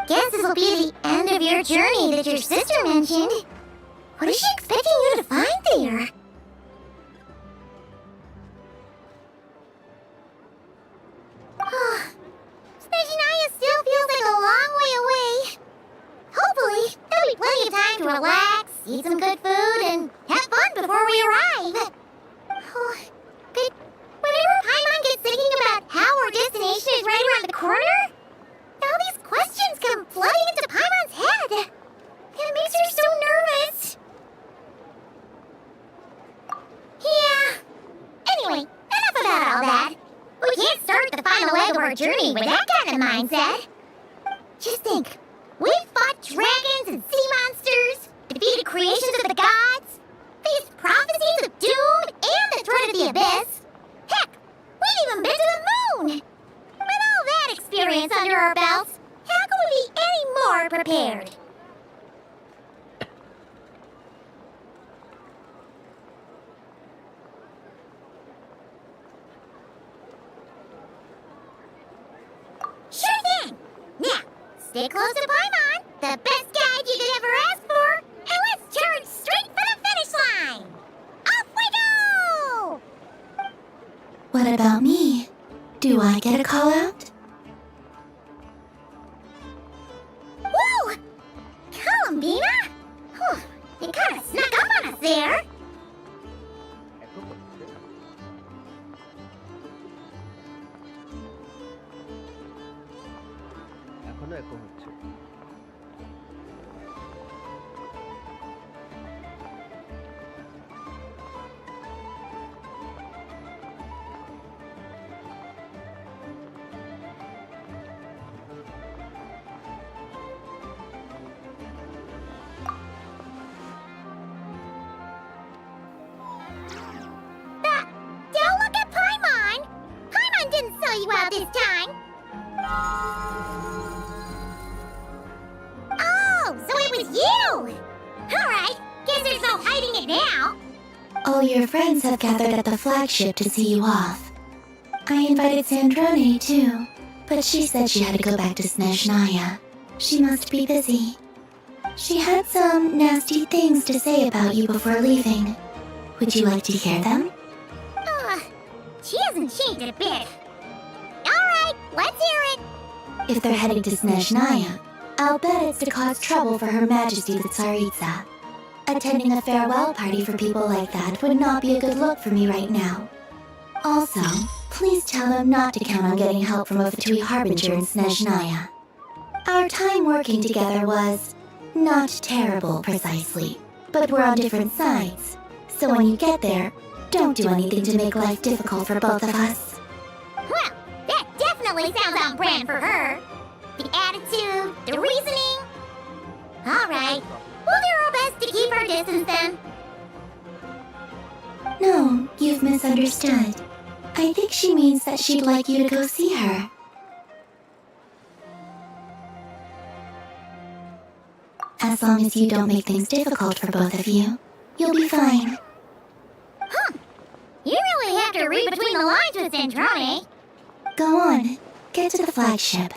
guess this will be the end of your journey that your sister mentioned. What is she expecting you to find there? Snezhnaya still feels like a long way away. Hopefully, there'll be plenty of time to relax, eat some good food, and have fun before we arrive. But whenever Paimon gets thinking about how our destination is right around the corner, all these questions come flooding into Paimon's head. It makes her so nervous. Yeah. Anyway, enough about all that. We can't start the final leg of our journey with that kind of mindset. Just think. We've fought dragons and sea monsters, defeated creations of the gods, faced prophecies of doom and the threat of the abyss. Heck, we've even been to the moon! With all that experience under our belts, how can we be any more prepared? Sure thing! Now, stay close to Paimon, the best guide you could ever ask for, and let's charge straight for the finish line! Off we go! What about me? Do I get a call out? Whoa! Columbina? Whew, you kinda snuck up on us there. এখনো একো হচ্ছে Don't look at Paimon! Paimon didn't sell you out this time! Oh, so it was you! Alright, guess there's no hiding it now. All your friends have gathered at the flagship to see you off. I invited Sandrone too, but she said she had to go back to Snezhnaya. She must be busy. She had some nasty things to say about you before leaving. Would you like to hear them? She hasn't changed a bit. Alright, let's hear it. If they're heading to Snezhnaya, I'll bet it's to cause trouble for Her Majesty the Tsaritsa. Attending a farewell party for people like that would not be a good look for me right now. Also, please tell them not to count on getting help from a Fatui Harbinger in Snezhnaya. Our time working together was not terrible precisely, but we're on different sides. So when you get there, don't do anything to make life difficult for both of us. Well, that definitely sounds on brand for her. The attitude, the reasoning. Alright, we'll do our best to keep our distance then. No, you've misunderstood. I think she means that she'd like you to go see her. As long as you don't make things difficult for both of you, you'll be fine. Huh. You really have to read between the lines with Sandrone. Go on, get to the flagship.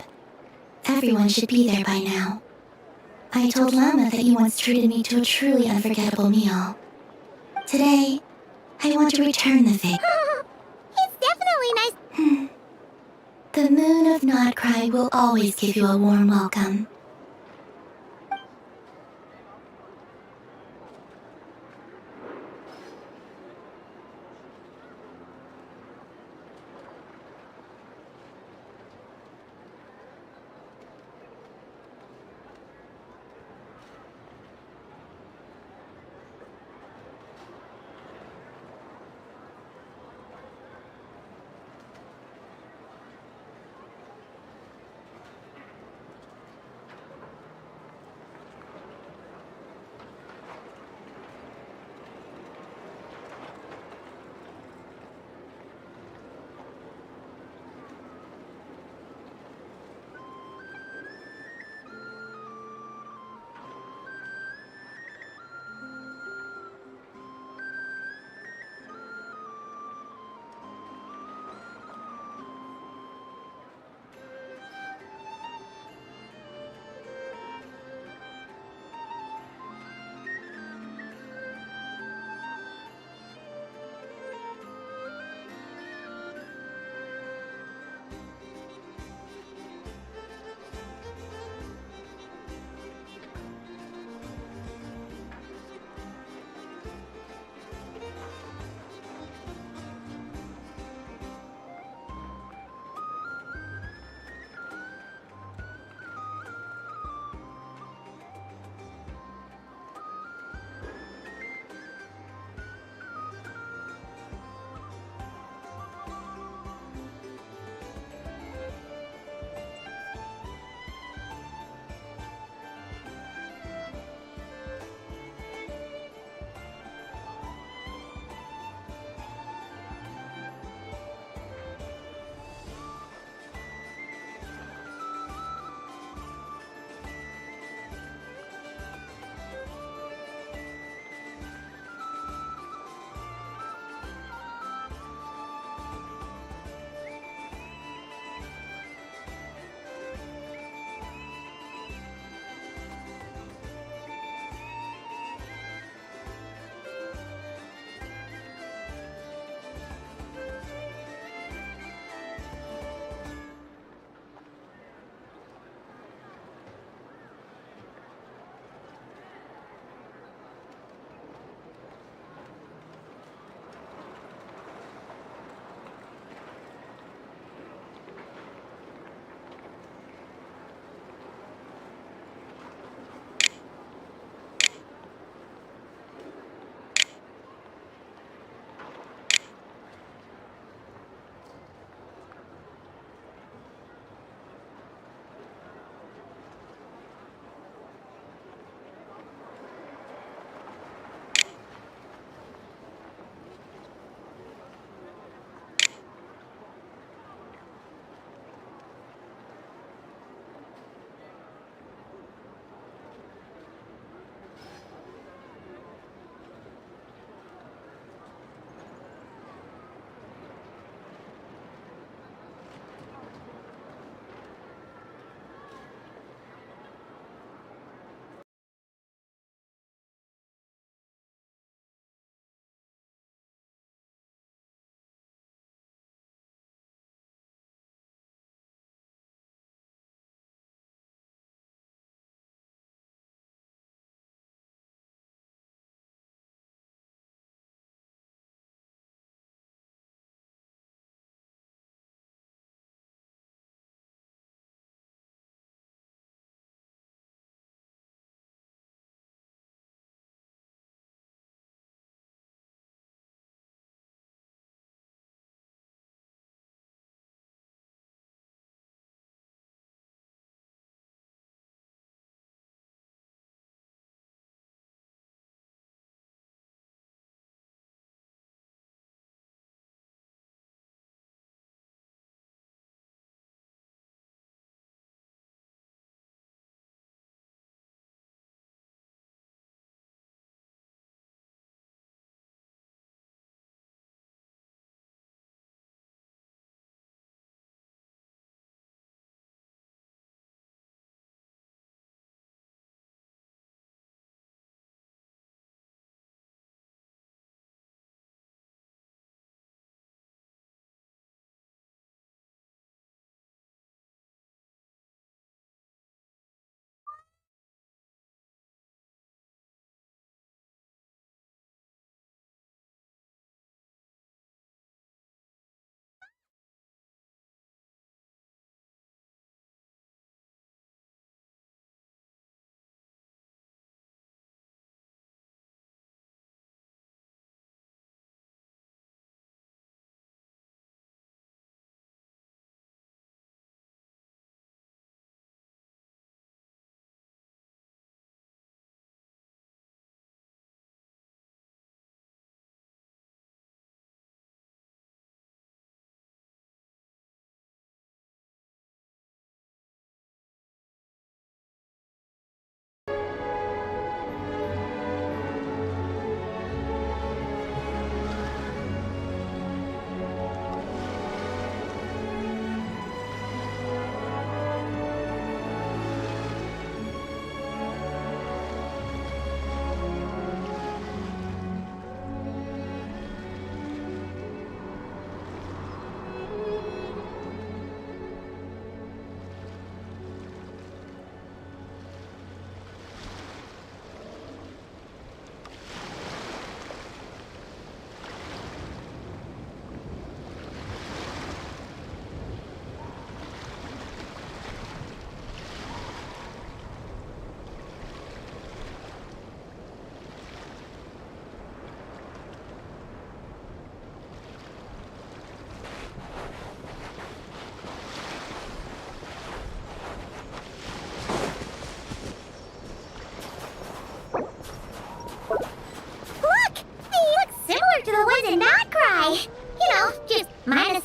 Everyone should be there by now. I told Lama that you once treated me to a truly unforgettable meal. Today, I want to return the favor. It's definitely nice. The moon of Nodcry will always give you a warm welcome.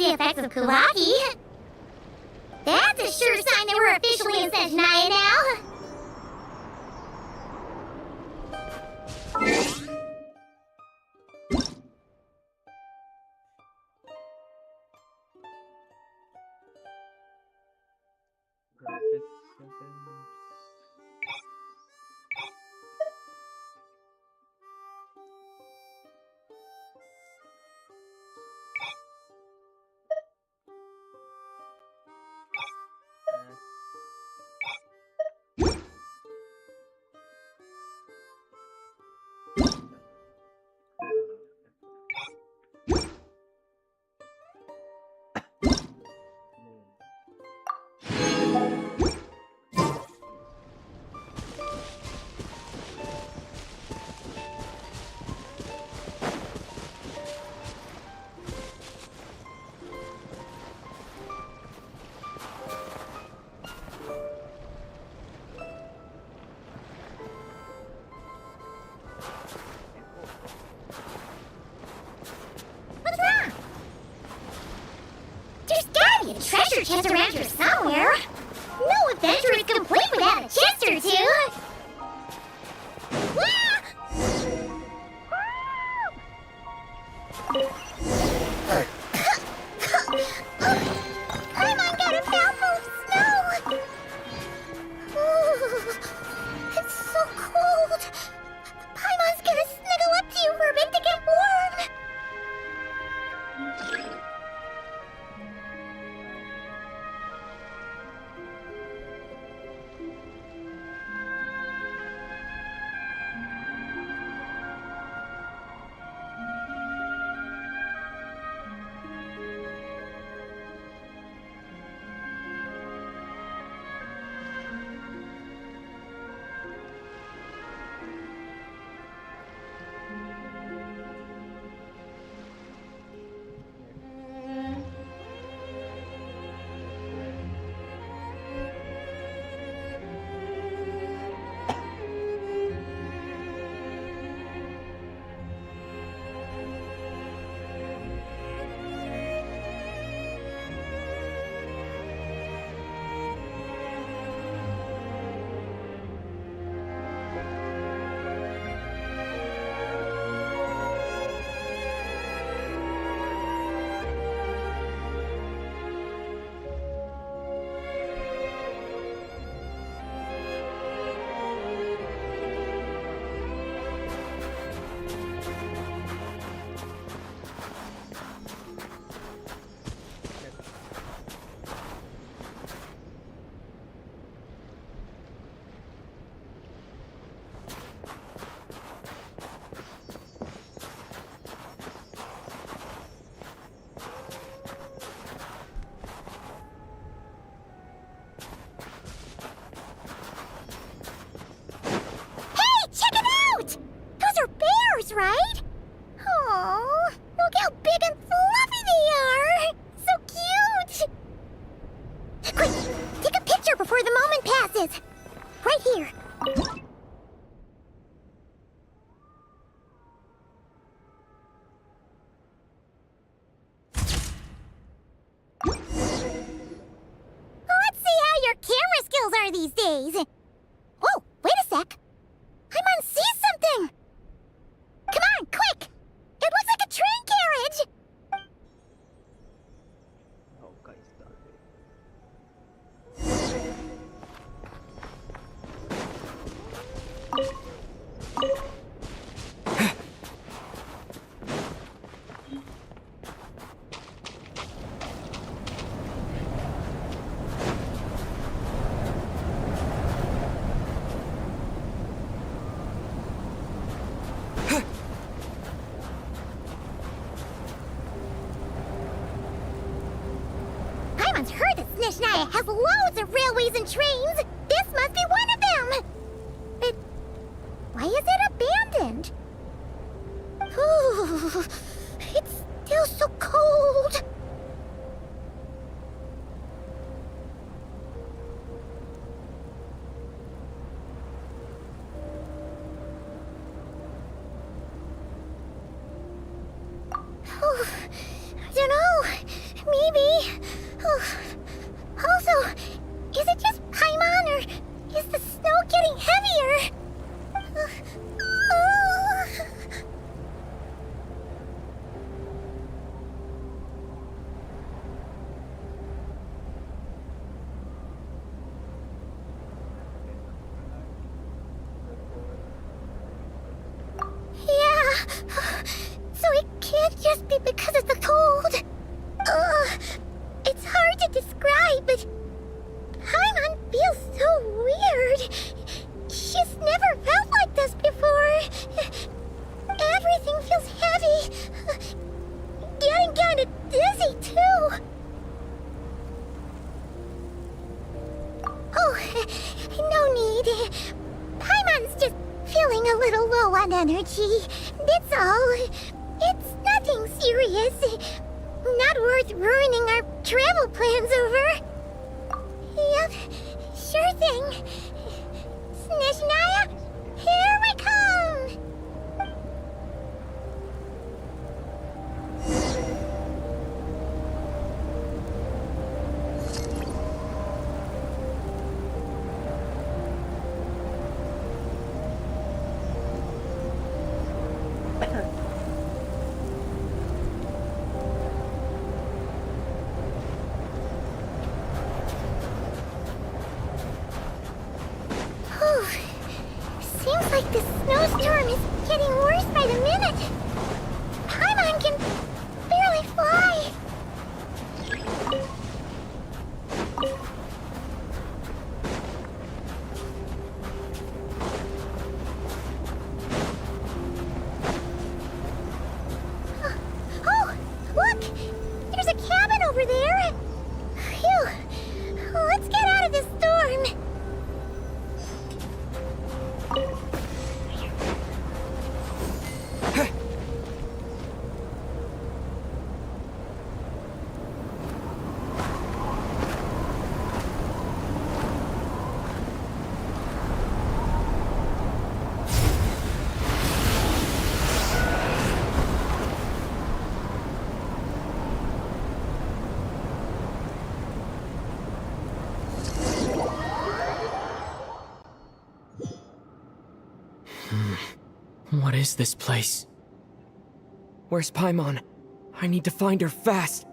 the effects of Kulaki. That's a sure sign that we're officially in Snezhnaya now. Treasure chest around here somewhere. No adventure is complete without a chest or two. Paimon got a mouthful of snow. Ooh, it's so cold. Paimon's gonna snuggle up to you for a bit to get warm. Right? Oh, look how big and fluffy they are! So cute! Quick, take a picture before the moment passes. Right here. Let's see how your camera skills are these days. Oh, wait a sec. Paimon sees something! Come on, quick! It looks like a train carriage! Paimon's heard that Snezhnaya has loads of railways and trains. This must be one of them. But why is it abandoned? Ooh, it's still so cold. I don't know. So it can't just be because of the cold. It's hard to describe, but Paimon feels so weird. She's never felt like this before. Everything feels heavy. Getting kinda dizzy, too. Oh, no need. Paimon's just feeling a little low on energy. That's all. It's nothing serious. Not worth ruining our travel plans over. Yep, sure thing. Snezhnaya, here we come! Seems like the snowstorm is getting worse by the minute. Paimon can barely fly. Oh, look! There's a cabin over there. Phew. Let's get out of this storm. What is this place? Where's Paimon? I need to find her fast.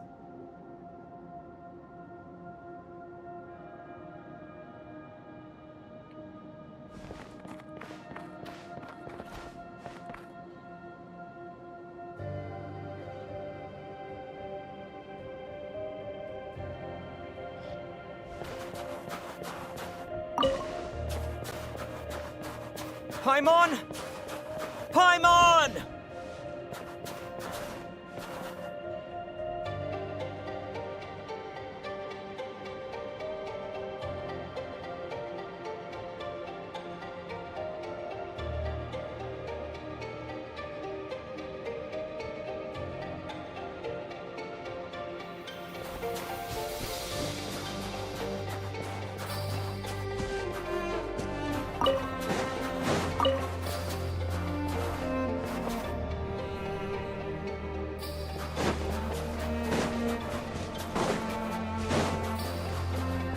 Paimon! Paimon!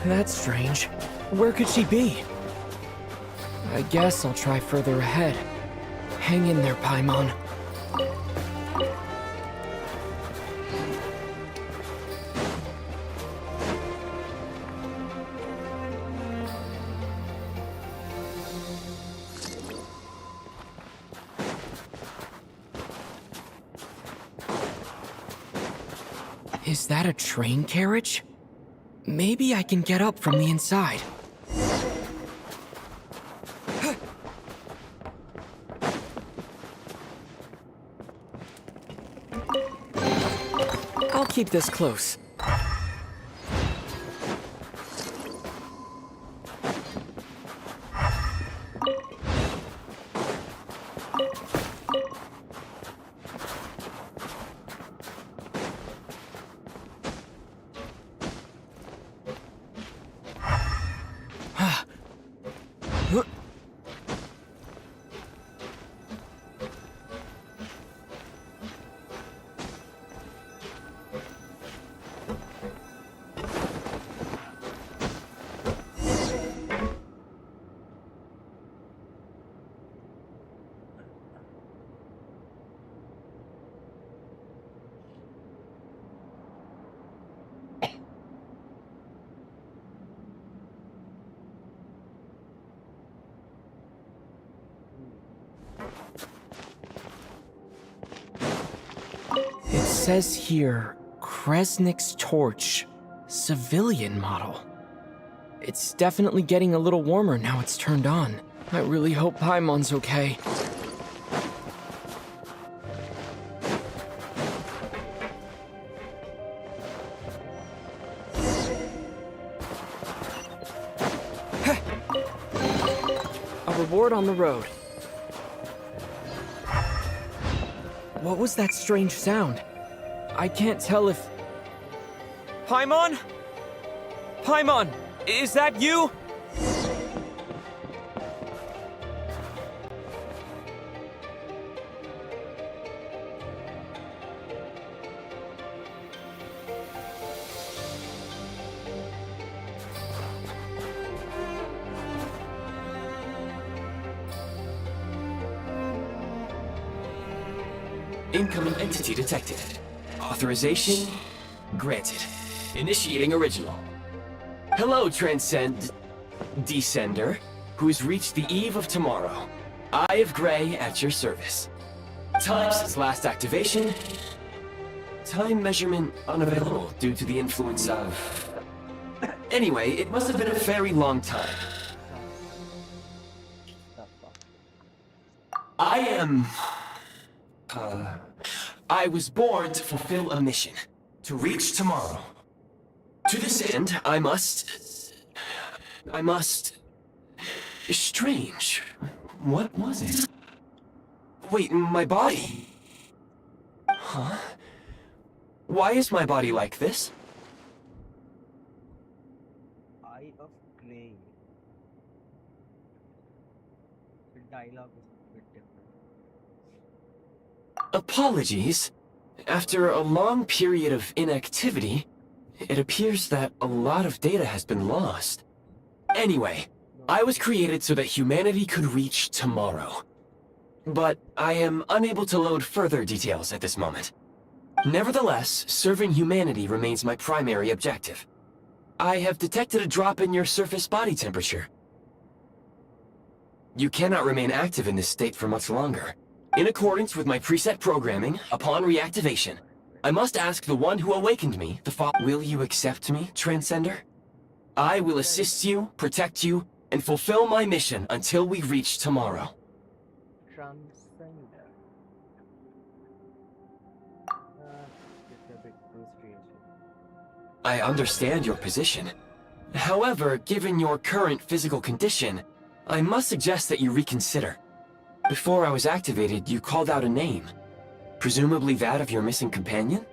That's strange. Where could she be? I guess I'll try further ahead. Hang in there, Paimon. Is that a train carriage? Maybe I can get up from the inside. I'll keep this close. says here, Kresnik's torch, civilian model. It's definitely getting a little warmer now it's turned on. I really hope Paimon's okay. A reward on the road. What was that strange sound? I can't tell if... Paimon? Paimon, is that you? Incoming entity detected. Authorization granted. Initiating original. Hello, Descender, who's reached the eve of tomorrow. Eye of Gray at your service. Time since last activation. Time measurement unavailable due to the influence of... Anyway, it must have been a very long time. I was born to fulfill a mission. To reach tomorrow. To this end, I must... Strange. What was it? Wait, my body? Huh? Why is my body like this? Eye of Gray. The dialogue is a bit different. Apologies. After a long period of inactivity, it appears that a lot of data has been lost. Anyway, I was created so that humanity could reach tomorrow. But I am unable to load further details at this moment. Nevertheless, serving humanity remains my primary objective. I have detected a drop in your surface body temperature. You cannot remain active in this state for much longer. In accordance with my preset programming, upon reactivation, I must ask the one who awakened me, will you accept me, Transcender? I will assist you, protect you, and fulfill my mission until we reach tomorrow. Transcender. It's a bit too strange. I understand your position. However, given your current physical condition, I must suggest that you reconsider. Before I was activated, you called out a name. Presumably that of your missing companion?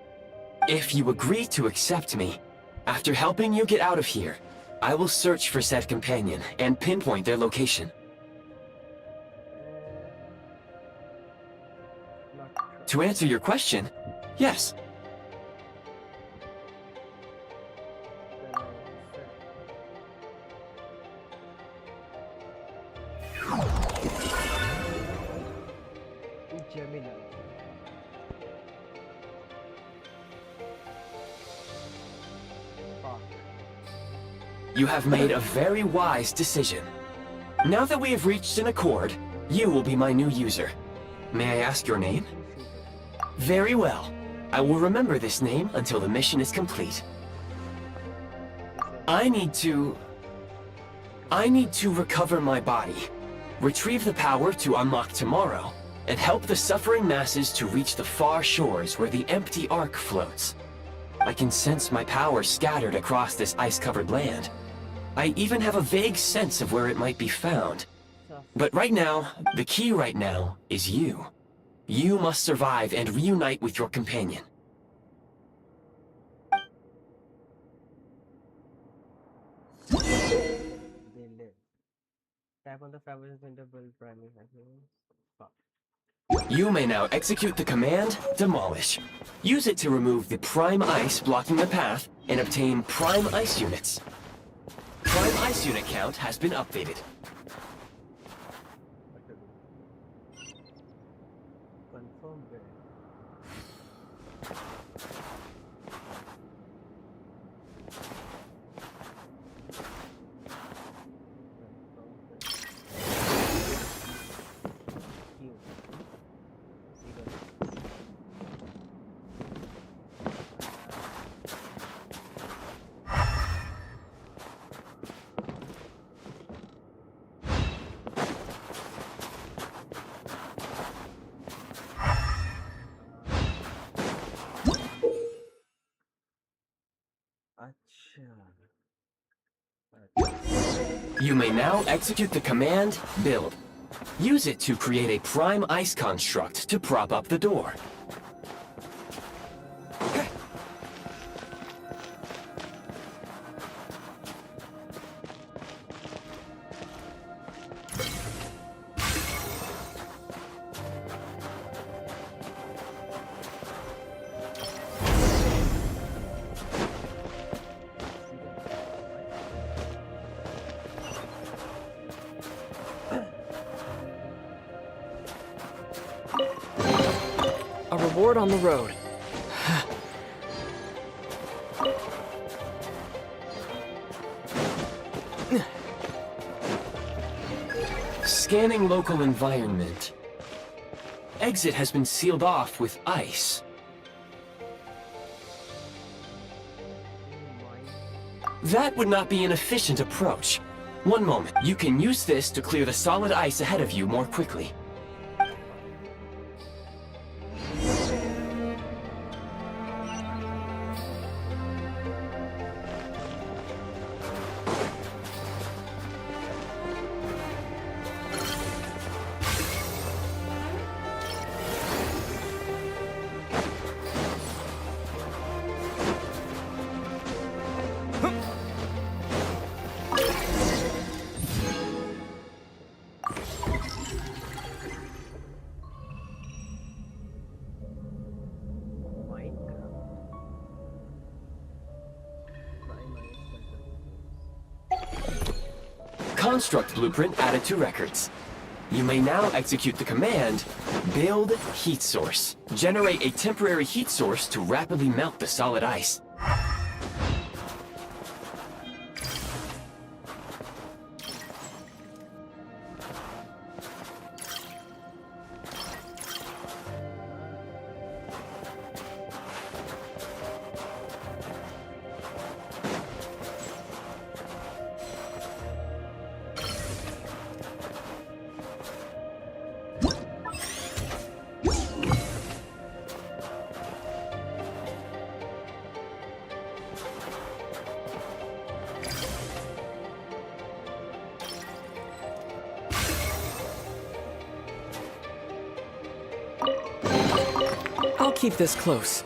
If you agree to accept me, after helping you get out of here, I will search for said companion and pinpoint their location. Not sure. To answer your question, yes. Gemini. Fuck. You have made a very wise decision. Now that we have reached an accord, you will be my new user. May I ask your name? Very well. I will remember this name until the mission is complete. I need to recover my body, retrieve the power to unlock tomorrow, and help the suffering masses to reach the far shores where the empty Ark floats. I can sense my power scattered across this ice-covered land. I even have a vague sense of where it might be found. But right now, the key right now is you. You must survive and reunite with your companion. They live. Tap on the fabric window build primary happiness. Fuck. You may now execute the command, Demolish. Use it to remove the Prime Ice blocking the path and obtain Prime Ice units. Prime Ice unit count has been updated. What to do? Confirm where? Q. You may now execute the command, build. Use it to create a prime ice construct to prop up the door. A reward on the road. Scanning local environment. Exit has been sealed off with ice. That would not be an efficient approach. One moment. You can use this to clear the solid ice ahead of you more quickly. Construct blueprint added to records. You may now execute the command, build heat source. Generate a temporary heat source to rapidly melt the solid ice. I'll keep this close.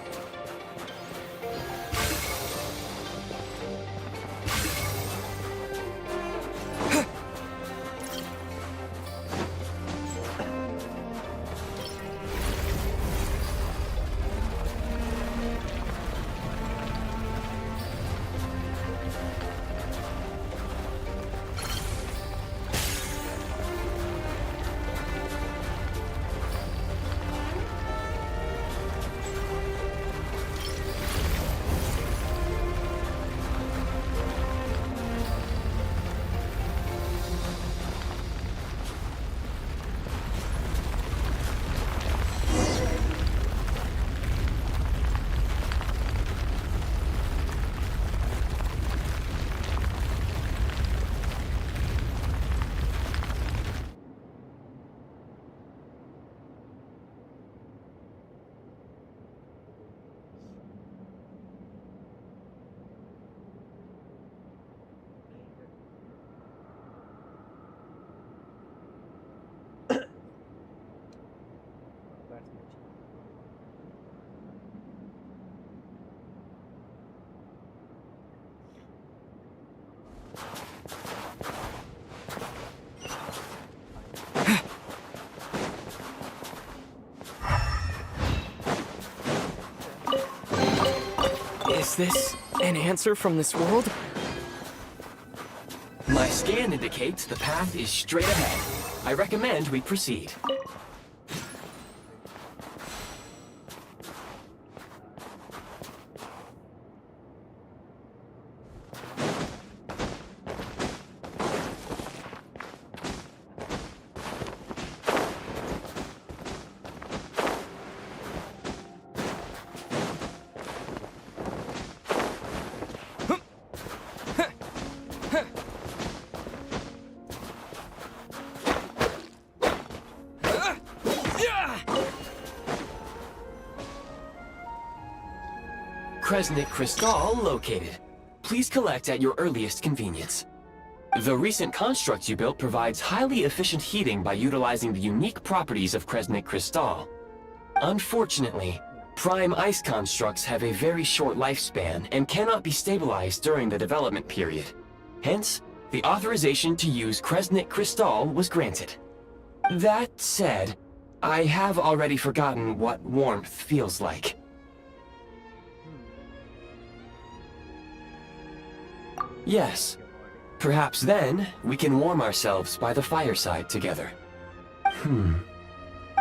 Is this an answer from this world? My scan indicates the path is straight ahead. I recommend we proceed. Kresnik Crystal located. Please collect at your earliest convenience. The recent construct you built provides highly efficient heating by utilizing the unique properties of Kresnik crystal. Unfortunately, prime ice constructs have a very short lifespan and cannot be stabilized during the development period. Hence, the authorization to use Kresnik crystal was granted. That said, I have already forgotten what warmth feels like. Yes. Perhaps then, we can warm ourselves by the fireside together.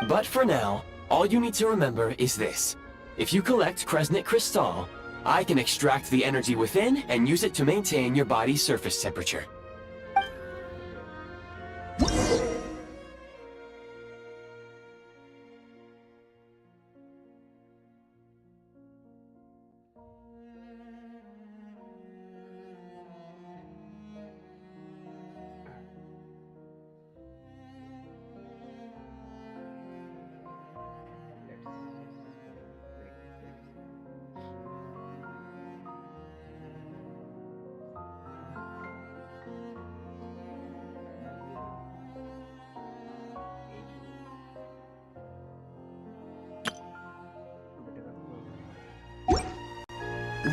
But for now, all you need to remember is this. If you collect Kresnik crystal, I can extract the energy within and use it to maintain your body's surface temperature.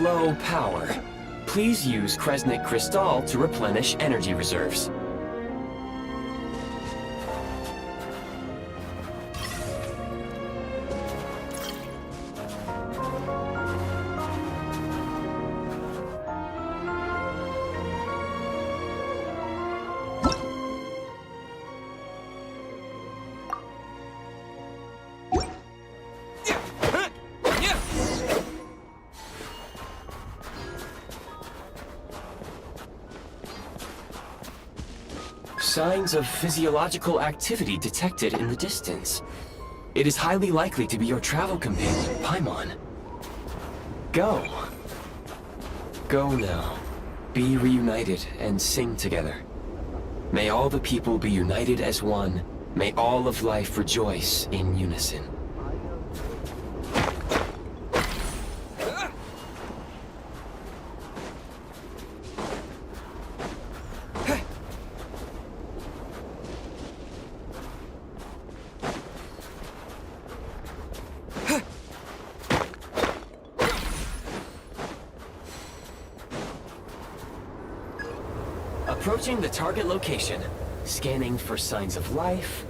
Low power. Please use Kresnik crystal to replenish energy reserves. Signs of physiological activity detected in the distance. It is highly likely to be your travel companion, Paimon. Go. Go now. Be reunited and sing together. May all the people be united as one. May all of life rejoice in unison. Approaching the target location, scanning for signs of life.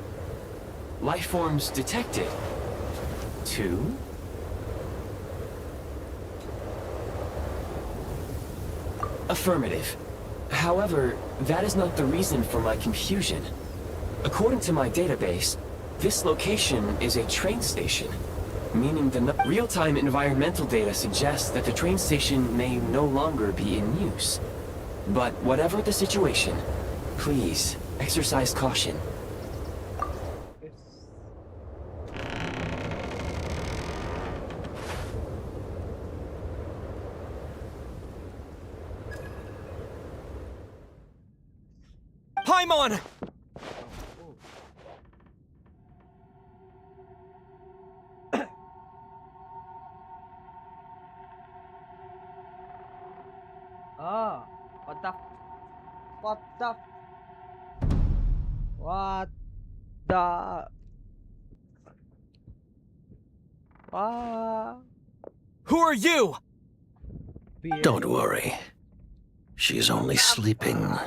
Life forms detected. 2. Affirmative. However, that is not the reason for my confusion. According to my database, this location is a train station, meaning the real-time environmental data suggests that the train station may no longer be in use. But whatever the situation, please exercise caution. Paimon! Ah, what the? What the? What the? Ah. Who are you? Don't worry. She's only sleeping.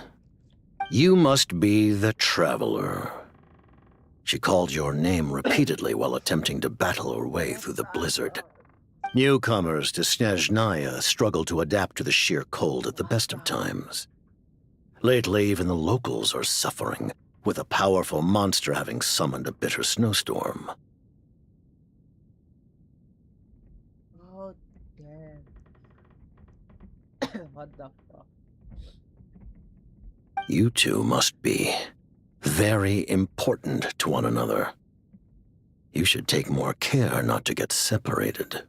You must be the Traveler. She called your name repeatedly while attempting to battle her way through the blizzard. Newcomers to Snezhnaya struggle to adapt to the sheer cold at the best of times. Lately, even the locals are suffering, with a powerful monster having summoned a bitter snowstorm. Oh, damn. What the fuck? You two must be very important to one another. You should take more care not to get separated.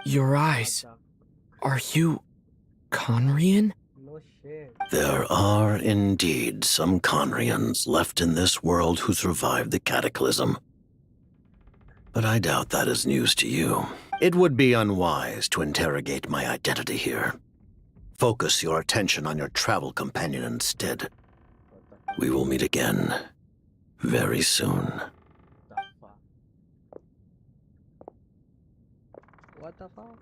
Your eyes. Are you Conrian? No shit. There are indeed some Conrians left in this world who survived the cataclysm. But I doubt that is news to you. It would be unwise to interrogate my identity here. Focus your attention on your travel companion instead. We will meet again very soon. The fuck? What the fuck?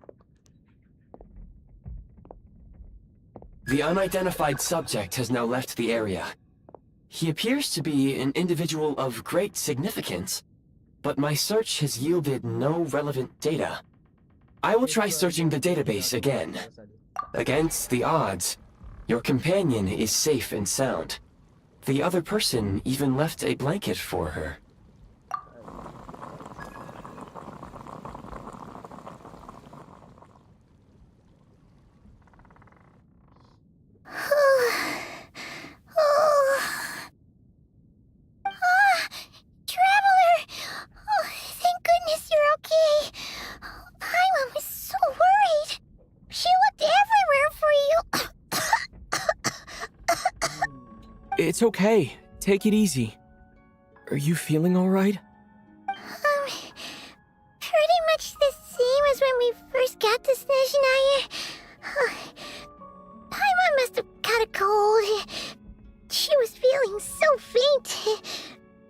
The unidentified subject has now left the area. He appears to be an individual of great significance, but my search has yielded no relevant data. I will try searching the database again. Against the odds, your companion is safe and sound. The other person even left a blanket for her. Traveler! Oh, thank goodness you're okay. Paimon was so worried. She looked everywhere for you. It's okay. Take it easy. Are you feeling alright? Pretty much the same as when we first got to Snezhnaya. Paimon must have caught a cold. She was feeling so faint.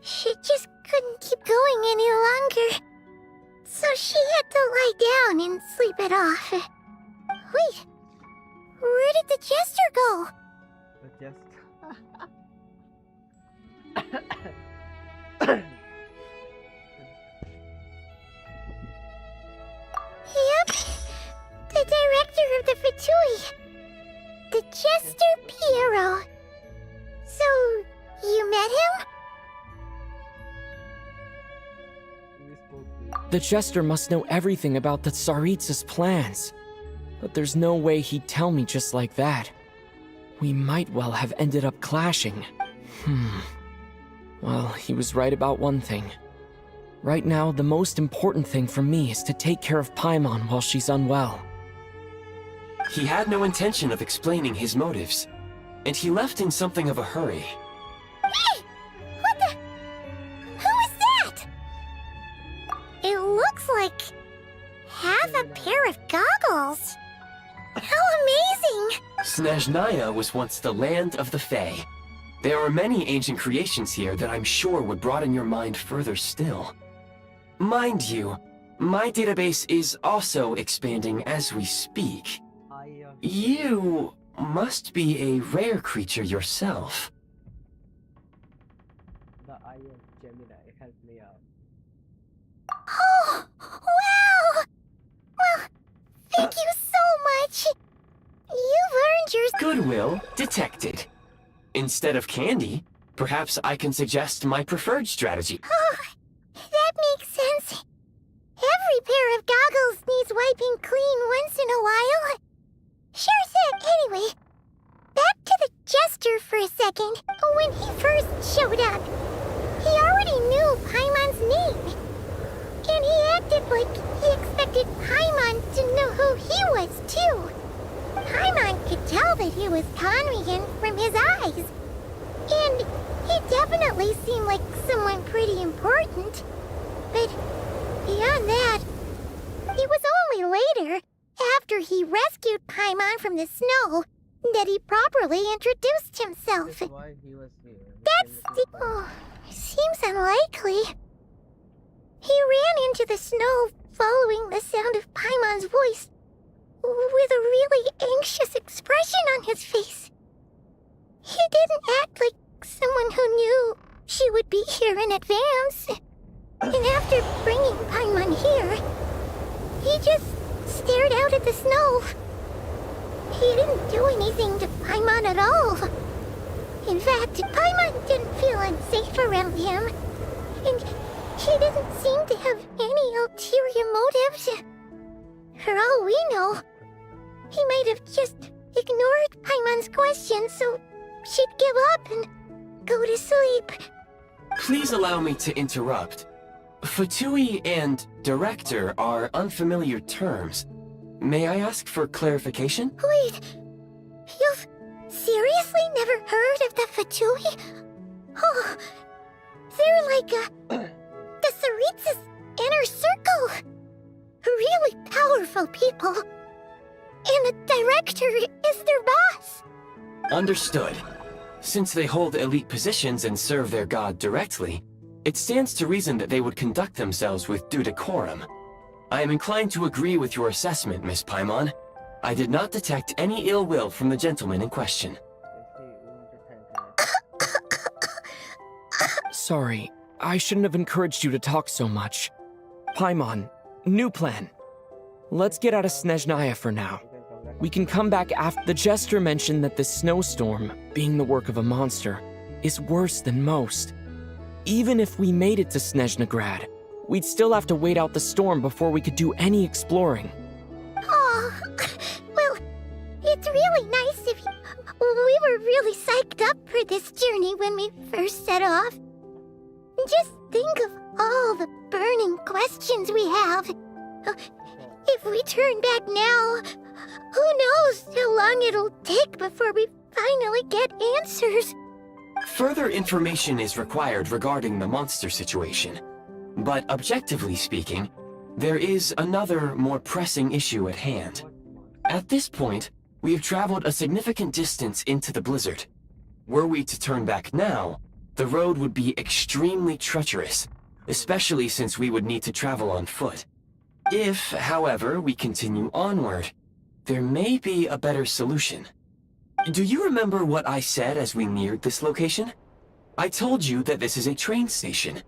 She just couldn't keep going any longer. So she had to lie down and sleep it off. Wait, where did the jester go? But just Yep, the director of the Fatui. The Jester Piero. So, you met him? we spoke to The Jester must know everything about the Tsaritsa's plans. But there's no way he'd tell me just like that. We might well have ended up clashing. Well, he was right about one thing. Right now, the most important thing for me is to take care of Paimon while she's unwell. He had no intention of explaining his motives, and he left in something of a hurry. Hey! What the? Who is that? It looks like half a pair of goggles. How amazing! Snezhnaya was once the land of the Fae. There are many ancient creations here that I'm sure would broaden your mind further still. Mind you, my database is also expanding as we speak. Eye of You must be a rare creature yourself. the Eye of Gemini. Help me out. Oh, wow! Well, thank you so much. You've earned your... Goodwill detected. Instead of candy, perhaps I can suggest my preferred strategy. Oh, that makes sense. Every pair of goggles needs wiping clean once in a while. Sure thing. Anyway, back to the Jester for a second. When he first showed up, he already knew Paimon's name. And he acted like he expected Paimon to know who he was, too. Paimon could tell that he was Conrian from his eyes. And he definitely seemed like someone pretty important. But beyond that, it was only later, after he rescued Paimon from the snow, that he properly introduced himself. That's why he was here. That's the... Oh, seems unlikely. He ran into the snow following the sound of Paimon's voice, with a really anxious expression on his face. He didn't act like someone who knew she would be here in advance. And after bringing Paimon here, he just stared out at the snow. He didn't do anything to Paimon at all. In fact, Paimon didn't feel unsafe around him. And he didn't seem to have any ulterior motives. For all we know, he might have just ignored Paimon's questions so she'd give up and go to sleep. Please allow me to interrupt. Fatui and director are unfamiliar terms. May I ask for clarification? Wait, you've seriously never heard of the Fatui? Oh, they're like the Tsaritsa's inner circle. Really powerful people. And the director is their boss. Understood. Since they hold elite positions and serve their god directly, it stands to reason that they would conduct themselves with due decorum. I am inclined to agree with your assessment, Miss Paimon. I did not detect any ill will from the gentleman in question. Sorry, I shouldn't have encouraged you to talk so much. Paimon, new plan. Let's get out of Snezhnaya for now. We can come back after. The jester mentioned that this snowstorm, being the work of a monster, is worse than most. Even if we made it to Snezhnagrad, we'd still have to wait out the storm before we could do any exploring. Oh, well, it's really nice if you... We were really psyched up for this journey when we first set off. Just think of all the burning questions we have. If we turn back now, who knows how long it'll take before we finally get answers. Further information is required regarding the monster situation. But objectively speaking, there is another, more pressing issue at hand. At this point, we have traveled a significant distance into the blizzard. Were we to turn back now, the road would be extremely treacherous, especially since we would need to travel on foot. If, however, we continue onward, there may be a better solution. Do you remember what I said as we neared this location? I told you that this is a train station.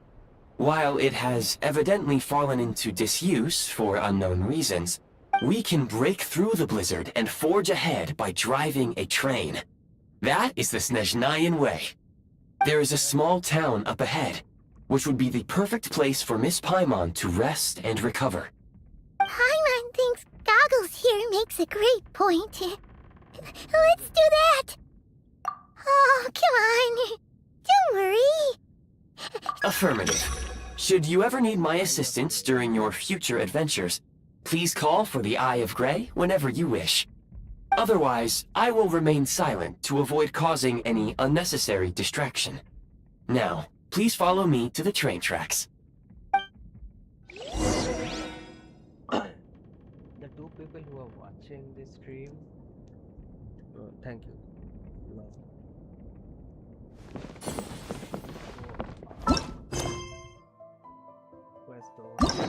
While it has evidently fallen into disuse for unknown reasons, we can break through the blizzard and forge ahead by driving a train. That is the Snezhnayan way. There is a small town up ahead, which would be the perfect place for Miss Paimon to rest and recover. Paimon thinks Goggles here makes a great point. Let's do that! Oh, come on. Don't worry. Affirmative. Should you ever need my assistance during your future adventures, please call for the Eye of Grey whenever you wish. Otherwise, I will remain silent to avoid causing any unnecessary distraction. Now, please follow me to the train tracks. The two people who are watching this stream, thank you. Quest over.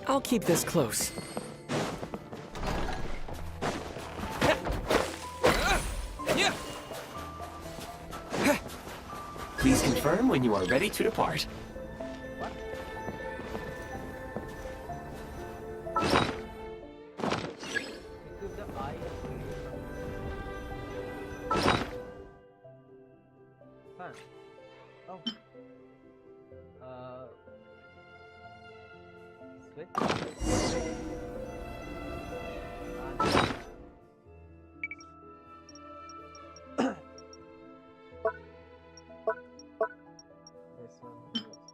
I'll keep this close. Please confirm when you are ready to depart. Equip the eye of Huh. Oh. Switch. This one. This.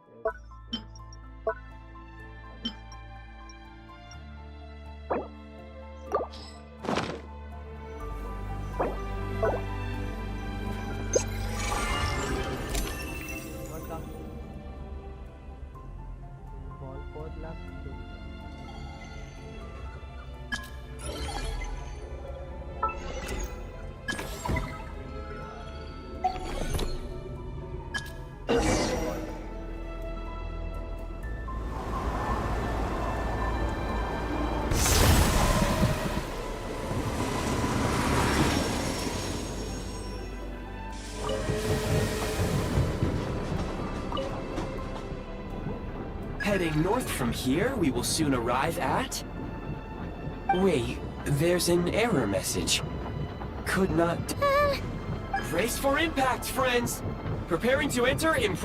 What luck? Ball for luck. Heading north from here, we will soon arrive at... Wait, there's an error message. Could not... Brace for impact, friends! Preparing to enter in...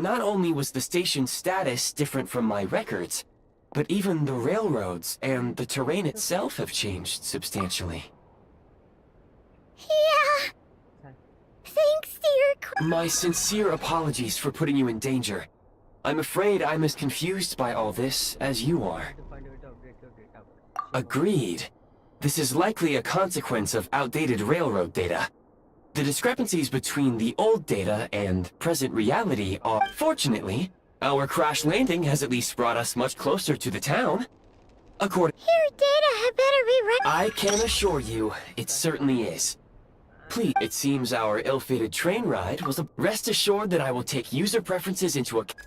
Not only was the station's status different from my records, but even the railroads and the terrain itself have changed substantially. Yeah. Thanks, dear. My sincere apologies for putting you in danger. I'm afraid I'm as confused by all this as you are. To find a way to upgrade your data. Agreed. This is likely a consequence of outdated railroad data. The discrepancies between the old data and present reality are... Fortunately, our crash landing has at least brought us much closer to the town. According... Your data had better be right. I can assure you, it certainly is. Please, it seems our ill-fated train ride was a... Rest assured that I will take user preferences into account.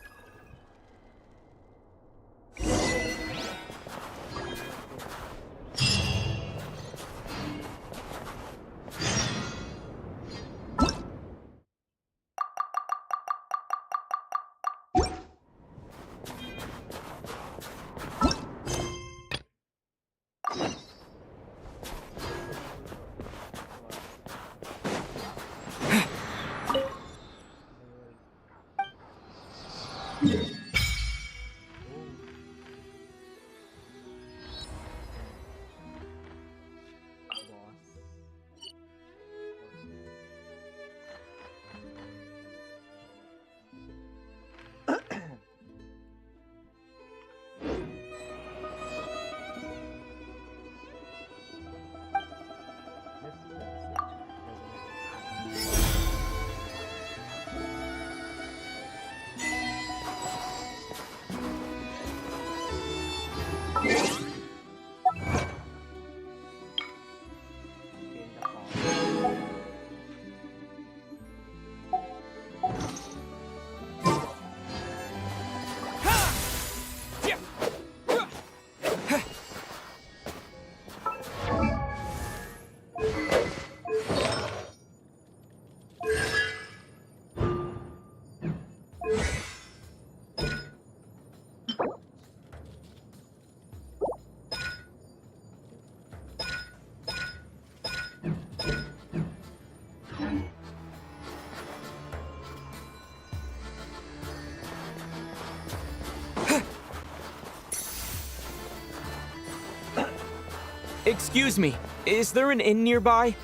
Excuse me, is there an inn nearby?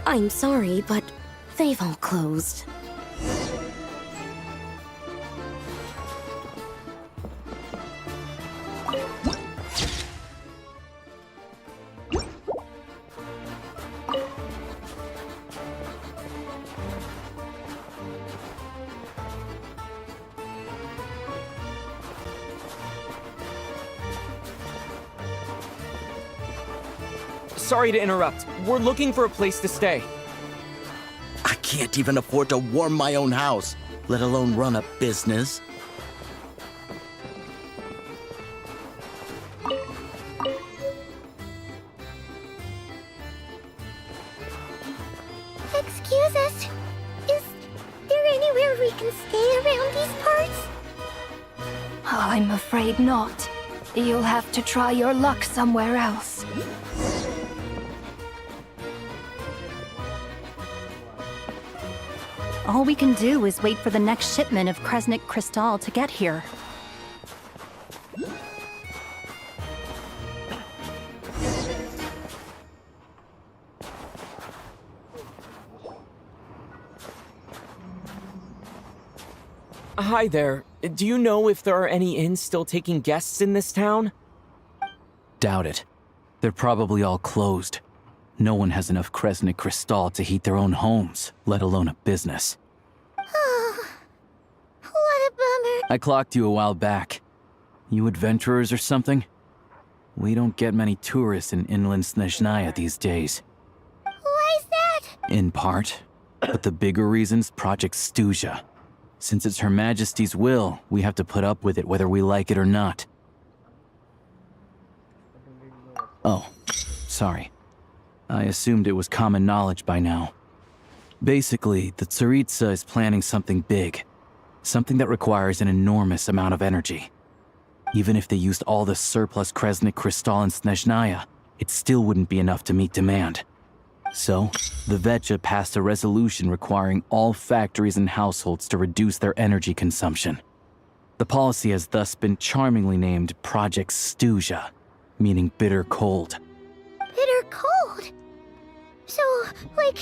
I'm sorry, but they've all closed. Sorry to interrupt. We're looking for a place to stay. I can't even afford to warm my own house, let alone run a business. Excuse us. Is there anywhere we can stay around these parts? I'm afraid not. You'll have to try your luck somewhere else. All we can do is wait for the next shipment of Kresnik Crystal to get here. Hi there. Do you know if there are any inns still taking guests in this town? Doubt it. They're probably all closed. No one has enough Kresnik Crystal to heat their own homes, let alone a business. Oh, what a bummer. I clocked you a while back. You adventurers or something? We don't get many tourists in inland Snezhnaya these days. Why is that? In part. But the bigger reason's Project Stuzha. Since it's Her Majesty's will, we have to put up with it whether we like it or not. Oh, sorry. I assumed it was common knowledge by now. Basically, the Tsaritsa is planning something big. Something that requires an enormous amount of energy. Even if they used all the surplus Kresnik Crystal in Snezhnaya, it still wouldn't be enough to meet demand. So, the Vetcha passed a resolution requiring all factories and households to reduce their energy consumption. The policy has thus been charmingly named Project Snezhnaya, meaning bitter cold. Bitter cold? So, like,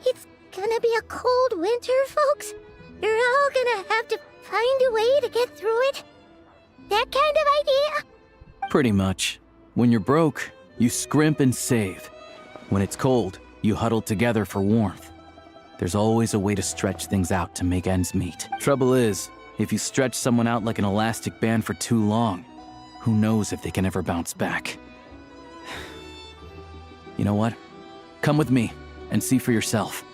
it's gonna be a cold winter, folks? You're all gonna have to find a way to get through it? That kind of idea? Pretty much. When you're broke, you scrimp and save. When it's cold, you huddle together for warmth. There's always a way to stretch things out to make ends meet. Trouble is, if you stretch someone out like an elastic band for too long, who knows if they can ever bounce back. You know what? Come with me and see for yourself.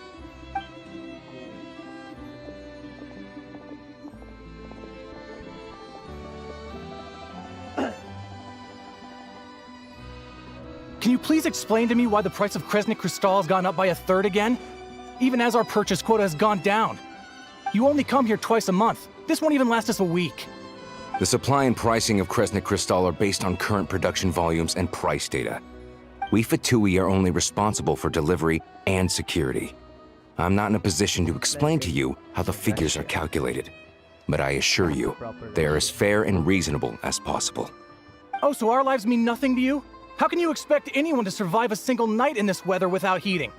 Can you please explain to me why the price of Creznik Crystal has gone up by 1/3 again? Even as our purchase quota has gone down. You only come here twice a month. This won't even last us a week. The supply and pricing of Creznik Crystal are based on current production volumes and price data. We Fatui are only responsible for delivery and security. I'm not in a position to explain to you how the figures are calculated, but I assure you, they are as fair and reasonable as possible. Oh, so our lives mean nothing to you? How can you expect anyone to survive a single night in this weather without heating?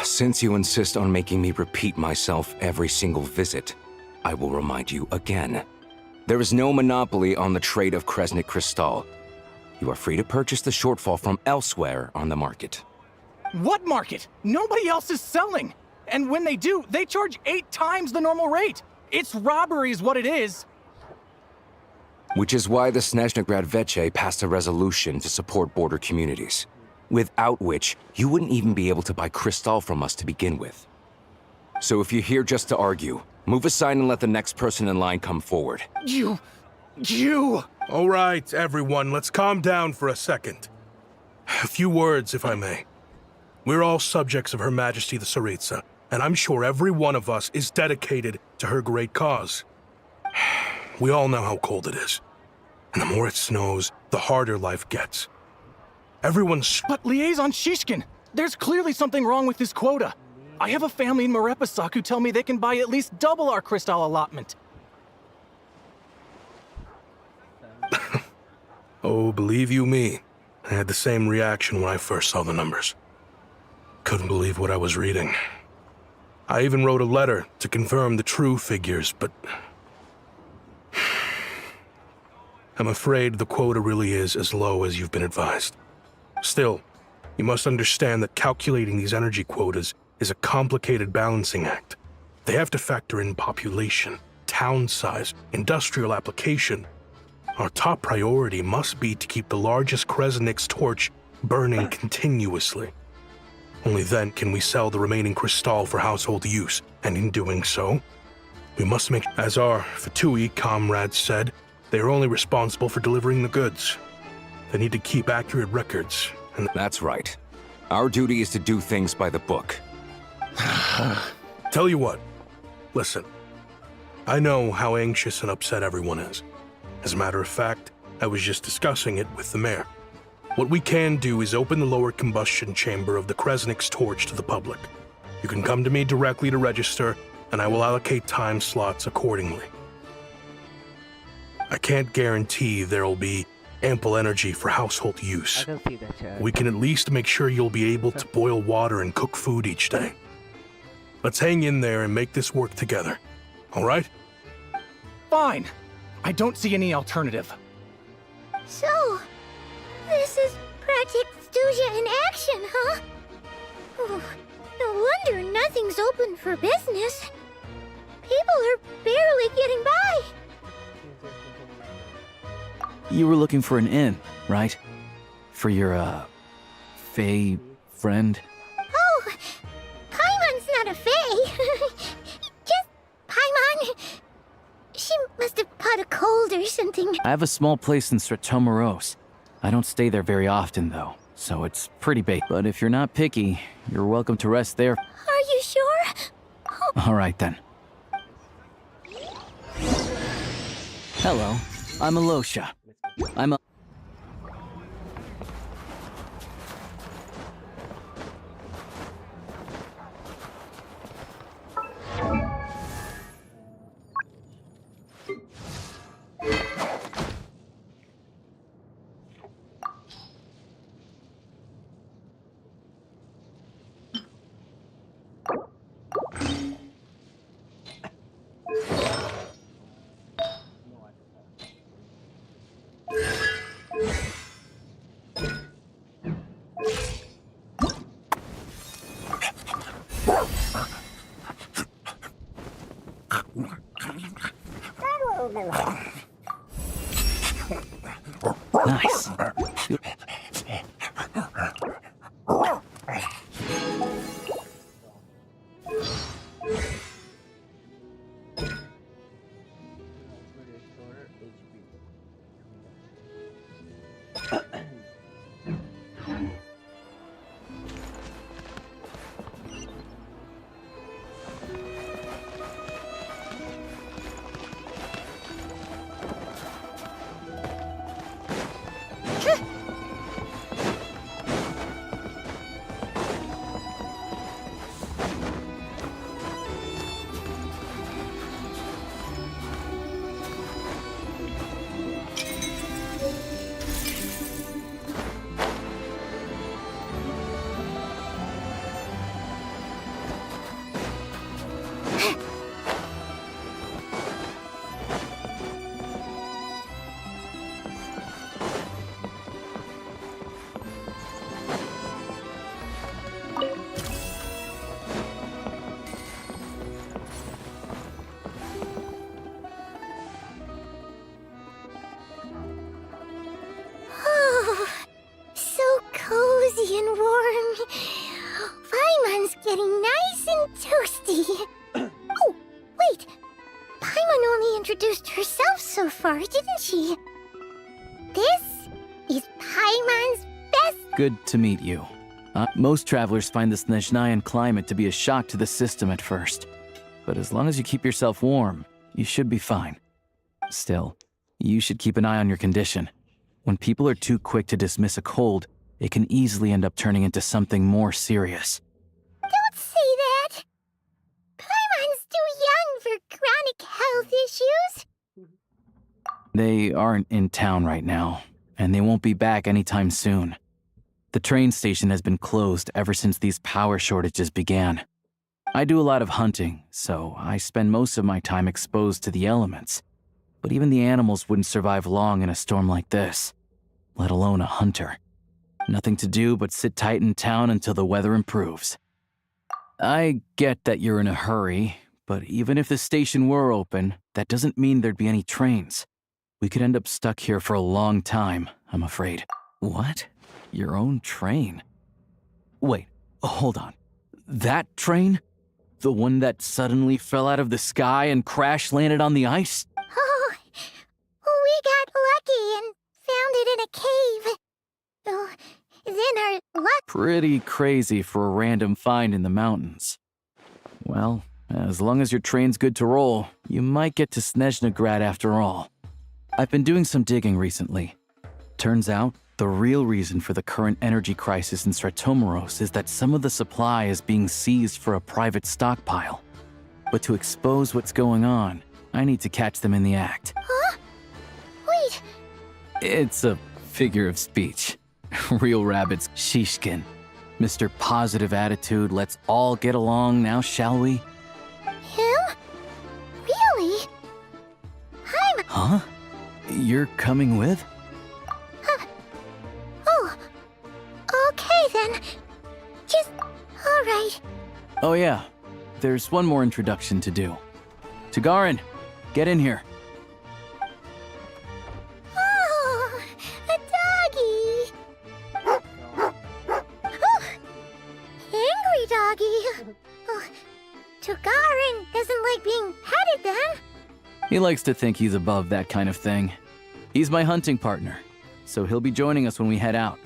Since you insist on making me repeat myself every single visit, I will remind you again. There is no monopoly on the trade of Creznik Crystal. You are free to purchase the shortfall from elsewhere on the market. What market? Nobody else is selling! And when they do, they charge 8 times the normal rate! It's robbery is what it is! Which is why the Snezhnaya Vetche passed a resolution to support border communities, without which you wouldn't even be able to buy crystal from us to begin with. So if you're here just to argue, move aside and let the next person in line come forward. You... All right, everyone, let's calm down for a second. A few words, if I may. We're all subjects of Her Majesty the Tsaritsa, and I'm sure every one of us is dedicated to her great cause. We all know how cold it is. And the more it snows, the harder life gets. Everyone's... But Liaison Shishkin, there's clearly something wrong with this quota. I have a family in Marepasak who tell me they can buy at least double our crystal allotment. Oh, believe you me, I had the same reaction when I first saw the numbers. Couldn't believe what I was reading. I even wrote a letter to confirm the true figures, but... I'm afraid the quota really is as low as you've been advised. Still, you must understand that calculating these energy quotas is a complicated balancing act. They have to factor in population, town size, industrial application. Our top priority must be to keep the largest Kreznik's torch burning continuously. Only then can we sell the remaining crystal for household use, and in doing so, we must make, as our Fatui comrades said, they are only responsible for delivering the goods. They need to keep accurate records, and... That's right. Our duty is to do things by the book. Tell you what, listen. I know how anxious and upset everyone is. As a matter of fact, I was just discussing it with the mayor. What we can do is open the lower combustion chamber of the Kreznik's torch to the public. You can come to me directly to register, and I will allocate time slots accordingly. I can't guarantee there'll be ample energy for household use. We can at least make sure you'll be able to boil water and cook food each day. Let's hang in there and make this work together, all right? Fine. I don't see any alternative. So, this is Project Snezhnaya in action, huh? Oh, no wonder nothing's open for business. People are barely getting by. You were looking for an inn, right? For your, Fae friend? Oh, Paimon's not a Fae. Just Paimon. She must have caught a cold or something. I have a small place in Stratomaros. I don't stay there very often, though, so it's pretty bait. But if you're not picky, you're welcome to rest there. Are you sure? Oh. All right, then. Hello, I'm Alosha. Nice. Oh, so cozy and warm. Paimon's getting nice and toasty. Oh, wait. Paimon only introduced herself so far, didn't she? This is Paimon's best. Good to meet you. Most travelers find the Snezhnayan climate to be a shock to the system at first. But as long as you keep yourself warm, you should be fine. Still, you should keep an eye on your condition. When people are too quick to dismiss a cold, it can easily end up turning into something more serious. Don't say that. Paimon's too young for chronic health issues. They aren't in town right now, and they won't be back anytime soon. The train station has been closed ever since these power shortages began. I do a lot of hunting, so I spend most of my time exposed to the elements. But even the animals wouldn't survive long in a storm like this, let alone a hunter. Nothing to do but sit tight in town until the weather improves. I get that you're in a hurry, but even if the station were open, that doesn't mean there'd be any trains. We could end up stuck here for a long time, I'm afraid. What? Your own train? Wait, hold on. That train? The one that suddenly fell out of the sky and crash-landed on the ice? Oh, we got lucky and found it in a cave. Oh, then our luck... Pretty crazy for a random find in the mountains. Well, as long as your train's good to roll, you might get to Snezhnagrad after all. I've been doing some digging recently. Turns out, the real reason for the current energy crisis in Stratomeros is that some of the supply is being seized for a private stockpile. But to expose what's going on, I need to catch them in the act. Huh? Wait. It's a figure of speech. Real rabbit's Shishkin. Mr. Positive Attitude, let's all get along now, shall we? Him? Really? I'm... Huh? You're coming with? Oh. Okay then. Just... Alright. Oh yeah, there's one more introduction to do. Tagarin, get in here. Oh, a doggy. Oh, angry doggy. Oh, Tagarin doesn't like being petted then. He likes to think he's above that kind of thing. He's my hunting partner, so he'll be joining us when we head out.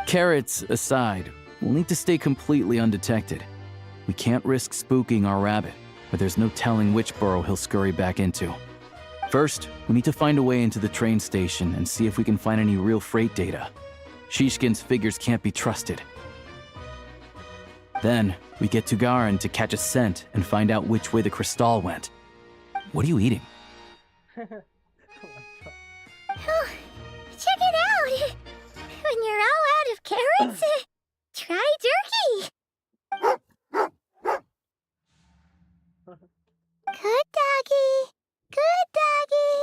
Carrots aside, we'll need to stay completely undetected. We can't risk spooking our rabbit, but there's no telling which burrow he'll scurry back into. First, we need to find a way into the train station and see if we can find any real freight data. Shishkin's figures can't be trusted. Then, we get Tagarin to catch a scent and find out which way the crystal went. What are you eating? Oh, check it out! When you're all out of carrots, try turkey! Good doggy! Good doggy!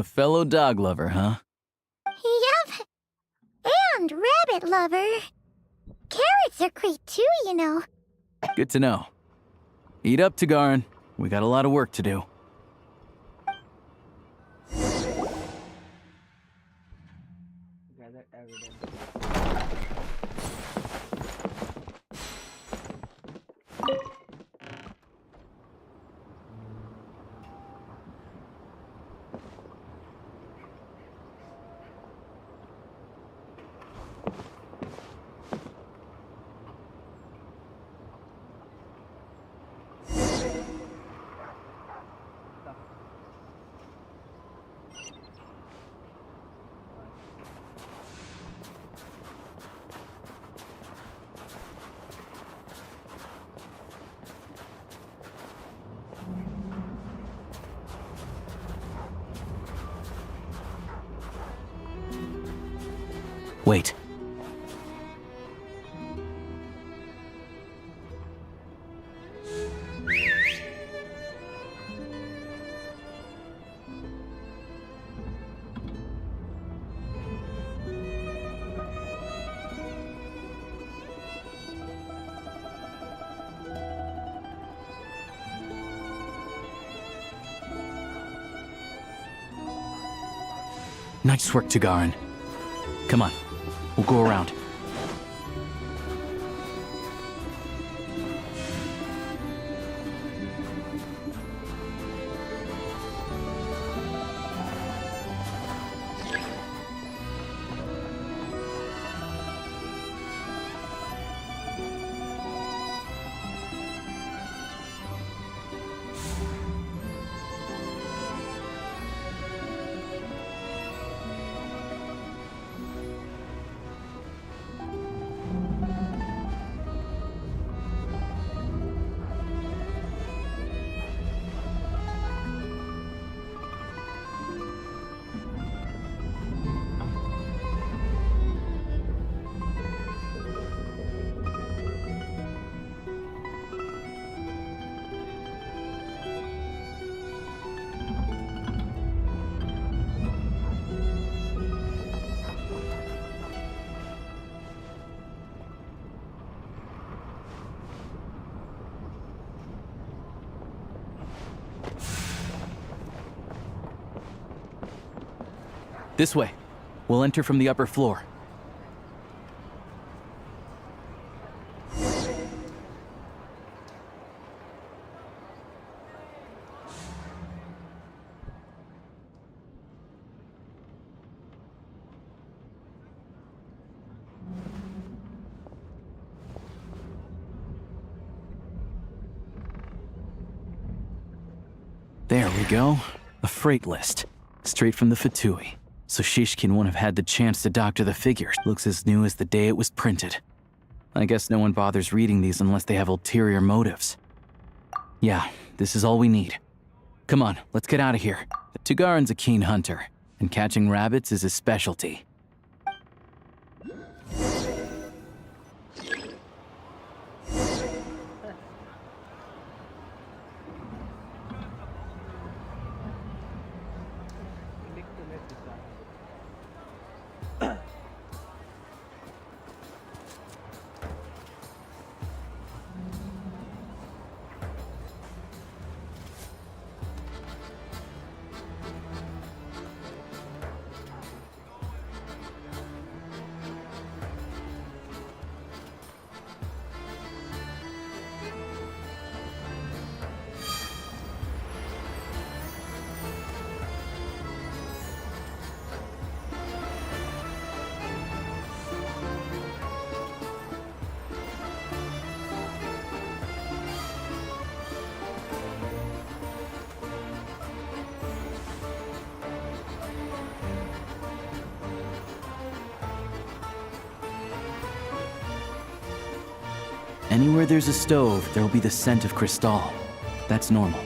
A fellow dog lover, huh? Yup! And rabbit lover! Carrots are great too, you know. Good to know. Eat up, Tagarin. We got a lot of work to do. gather evidence. Wait. Nice work, Tagarin. Come on, we'll go around. This way. We'll enter from the upper floor. There we go. A freight list. Straight from the Fatui. So Shishkin won't have had the chance to doctor the figures. Looks as new as the day it was printed. I guess no one bothers reading these unless they have ulterior motives. Yeah, this is all we need. Come on, let's get out of here. Tagarin's a keen hunter, and catching rabbits is his specialty. Anywhere there's a stove, there'll be the scent of Crystal. That's normal.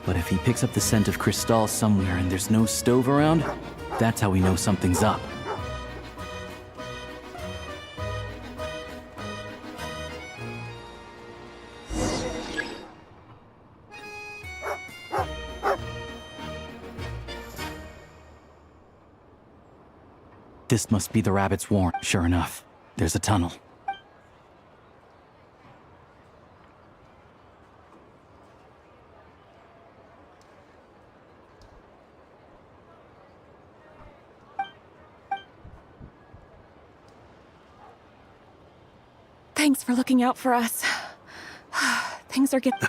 But if he picks up the scent of Crystal somewhere and there's no stove around, that's how we know something's up. This must be the rabbit's warren. Sure enough, there's a tunnel. Thanks for looking out for us. Things are getting...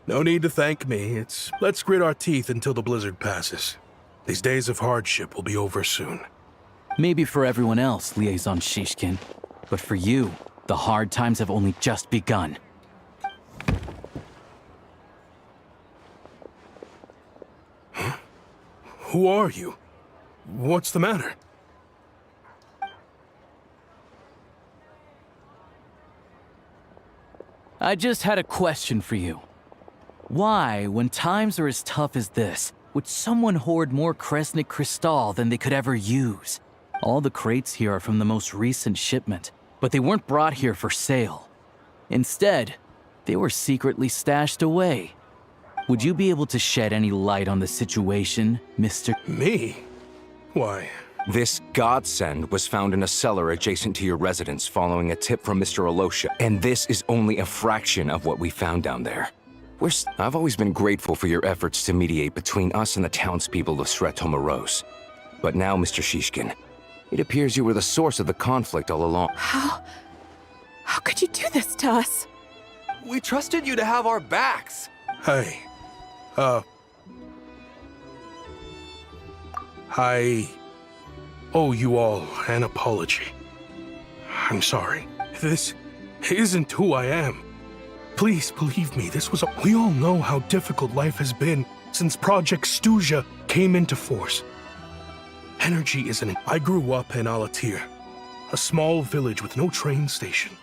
No need to thank me. Let's grit our teeth until the blizzard passes. These days of hardship will be over soon. Maybe for everyone else, Liaison Shishkin. But for you, the hard times have only just begun. Huh? Who are you? What's the matter? I just had a question for you. Why, when times are as tough as this, would someone hoard more Kresnik Crystal than they could ever use? All the crates here are from the most recent shipment, but they weren't brought here for sale. Instead, they were secretly stashed away. Would you be able to shed any light on the situation, Mr. Me? Why? This godsend was found in a cellar adjacent to your residence following a tip from Mr. Alosha, and this is only a fraction of what we found down there. I've always been grateful for your efforts to mediate between us and the townspeople of Sretomaros. But now, Mr. Shishkin, it appears you were the source of the conflict all along. How could you do this to us? We trusted you to have our backs. Hey, I owe you all an apology. I'm sorry. This isn't who I am. Please believe me, we all know how difficult life has been since Project Stuzha came into force. Energy isn't it. I grew up in Alatir, a small village with no train station.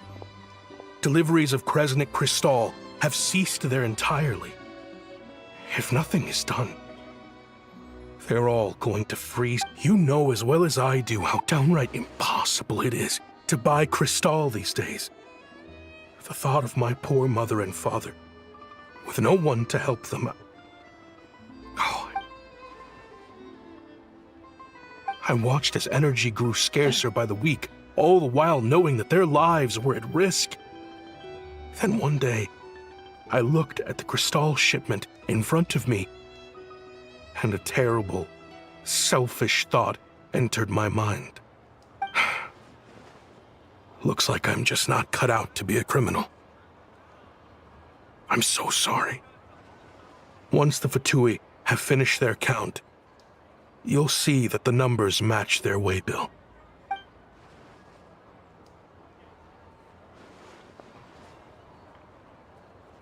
Deliveries of Kresnik Crystal have ceased there entirely. If nothing is done, they're all going to freeze. You know as well as I do how downright impossible it is to buy Crystal these days. The thought of my poor mother and father, with no one to help them. Oh. I watched as energy grew scarcer by the week, all the while knowing that their lives were at risk. Then one day, I looked at the Crystal shipment in front of me, and a terrible, selfish thought entered my mind. Looks like I'm just not cut out to be a criminal. I'm so sorry. Once the Fatui have finished their count, you'll see that the numbers match their waybill.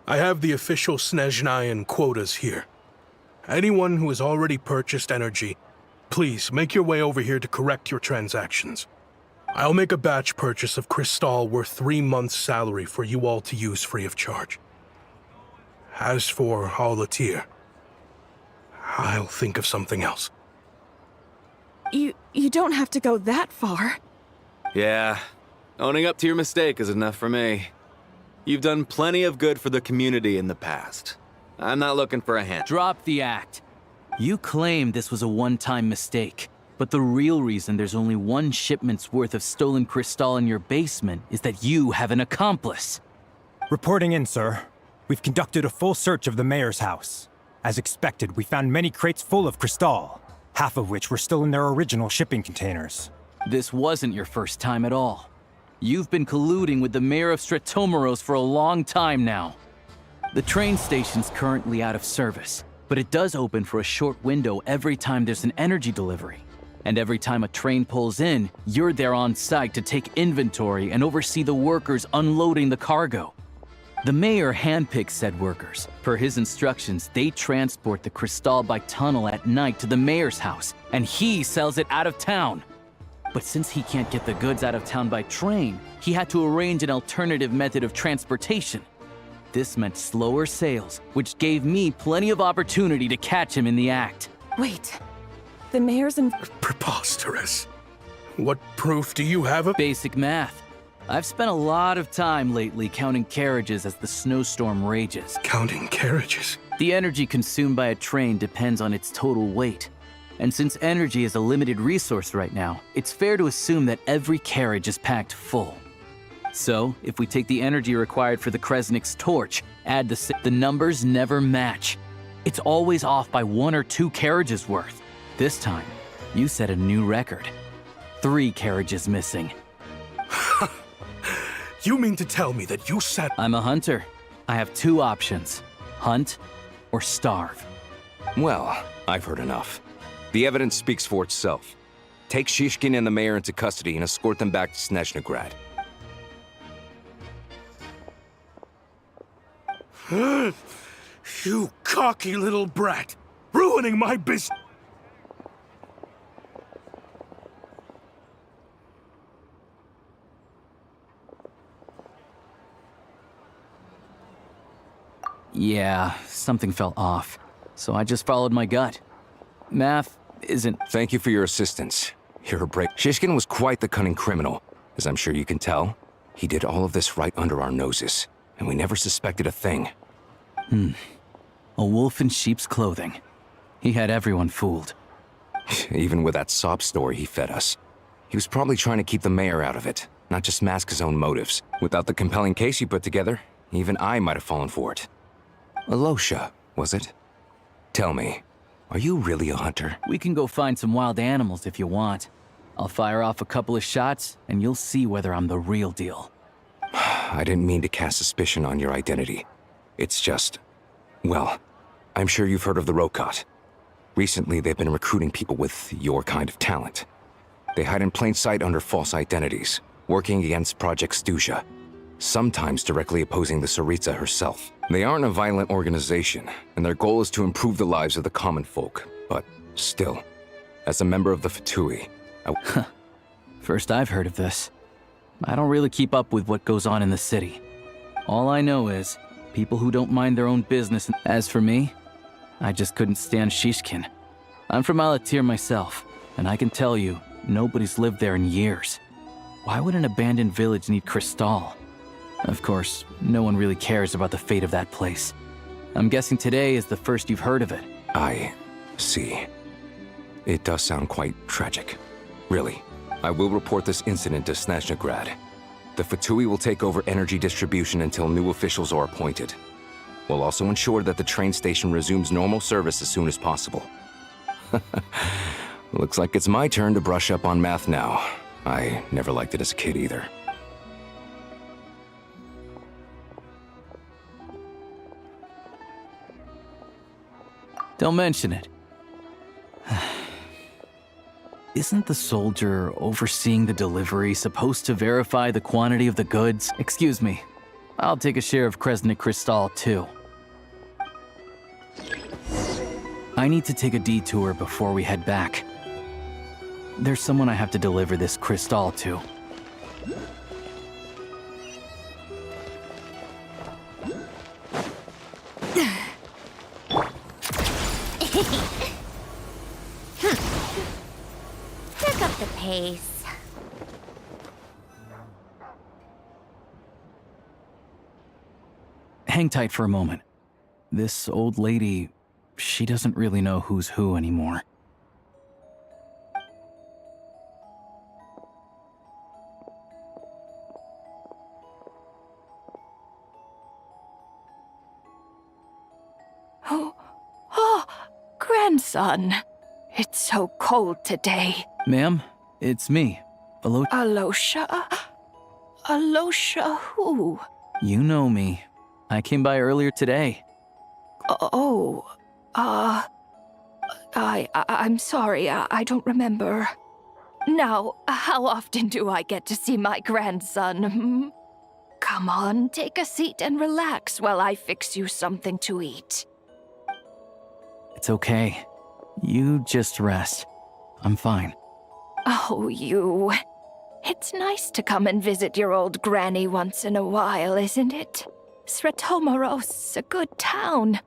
I have the official Snezhnayan quotas here. Anyone who has already purchased energy, please make your way over here to correct your transactions. I'll make a batch purchase of Crystal worth 3 months' salary for you all to use free of charge. As for Alatir, I'll think of something else. You don't have to go that far. Yeah, owning up to your mistake is enough for me. You've done plenty of good for the community in the past. I'm not looking for a hand. Drop the act. You claim this was a one-time mistake, but the real reason there's only 1 shipment's worth of stolen Crystal in your basement is that you have an accomplice. Reporting in, sir. We've conducted a full search of the mayor's house. As expected, we found many crates full of Crystal, half of which were still in their original shipping containers. This wasn't your first time at all. You've been colluding with the mayor of Sretomaros for a long time now. The train station's currently out of service, but it does open for a short window every time there's an energy delivery. And every time a train pulls in, you're there on site to take inventory and oversee the workers unloading the cargo. The mayor handpicks said workers. Per his instructions, they transport the Crystal by tunnel at night to the mayor's house, and he sells it out of town. But since he can't get the goods out of town by train, he had to arrange an alternative method of transportation. This meant slower sales, which gave me plenty of opportunity to catch him in the act. Wait, the mayor's in... Preposterous. What proof do you have of... Basic math. I've spent a lot of time lately counting carriages as the snowstorm rages. Counting carriages? The energy consumed by a train depends on its total weight. And since energy is a limited resource right now, it's fair to assume that every carriage is packed full. So, if we take the energy required for the Kresnik's torch, add the numbers never match. It's always off by 1 or 2 carriages worth. This time, you set a new record. 3 carriages missing. You mean to tell me that you said— I'm a hunter. I have 2 options. Hunt or starve. Well, I've heard enough. The evidence speaks for itself. Take Shishkin and the mayor into custody and escort them back to Snezhnaya. You cocky little brat! Ruining my business! Yeah, something felt off. So I just followed my gut. Math isn't— Thank you for your assistance. You're a break. Shishkin was quite the cunning criminal, as I'm sure you can tell. He did all of this right under our noses, and we never suspected a thing. A wolf in sheep's clothing. He had everyone fooled. Even with that sob story he fed us. He was probably trying to keep the mayor out of it, not just mask his own motives. Without the compelling case you put together, even I might have fallen for it. Alosha, was it? Tell me, are you really a hunter? We can go find some wild animals if you want. I'll fire off a couple of shots, and you'll see whether I'm the real deal. I didn't mean to cast suspicion on your identity. It's just— well, I'm sure you've heard of the Rokot. Recently, they've been recruiting people with your kind of talent. They hide in plain sight under false identities, working against Project Stuzha, sometimes directly opposing the Tsaritsa herself. They aren't a violent organization, and their goal is to improve the lives of the common folk. But still, as a member of the Fatui, First I've heard of this. I don't really keep up with what goes on in the city. All I know is, people who don't mind their own business. As for me, I just couldn't stand Shishkin. I'm from Alatir myself, and I can tell you, nobody's lived there in years. Why would an abandoned village need Crystal? Of course, no one really cares about the fate of that place. I'm guessing today is the first you've heard of it. I see. It does sound quite tragic. Really. I will report this incident to Snezhnaya. The Fatui will take over energy distribution until new officials are appointed. We'll also ensure that the train station resumes normal service as soon as possible. Looks like it's my turn to brush up on math now. I never liked it as a kid either. Don't mention it. Isn't the soldier overseeing the delivery supposed to verify the quantity of the goods? Excuse me. I'll take a share of Kresnik Crystal, too. I need to take a detour before we head back. There's someone I have to deliver this crystal to. Pick up the pace. Hang tight for a moment. This old lady, she doesn't really know who's who anymore. Oh, grandson. It's so cold today. Ma'am, it's me, Alosha? Alosha who? You know me. I came by earlier today. I'm sorry, I don't remember. Now, how often do I get to see my grandson? Come on, take a seat and relax while I fix you something to eat. It's okay. You just rest. I'm fine. Oh, you. It's nice to come and visit your old granny once in a while, isn't it? Sretomaros, a good town.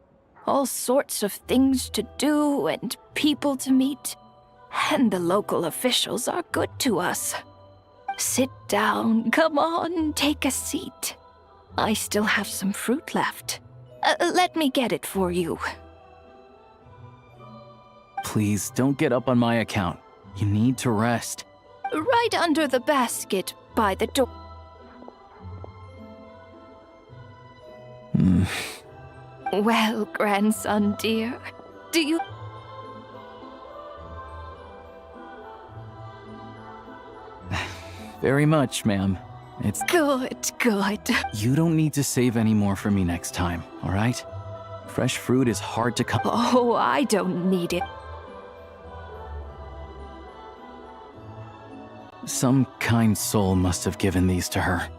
All sorts of things to do and people to meet. And the local officials are good to us. Sit down, come on, take a seat. I still have some fruit left. Let me get it for you. Please, don't get up on my account. You need to rest. Right under the basket by the door. Well, grandson dear, do you... Very much, ma'am. It's Good, good. You don't need to save any more for me next time, all right? Fresh fruit is hard to come. Oh, I don't need it. Some kind soul must have given these to her.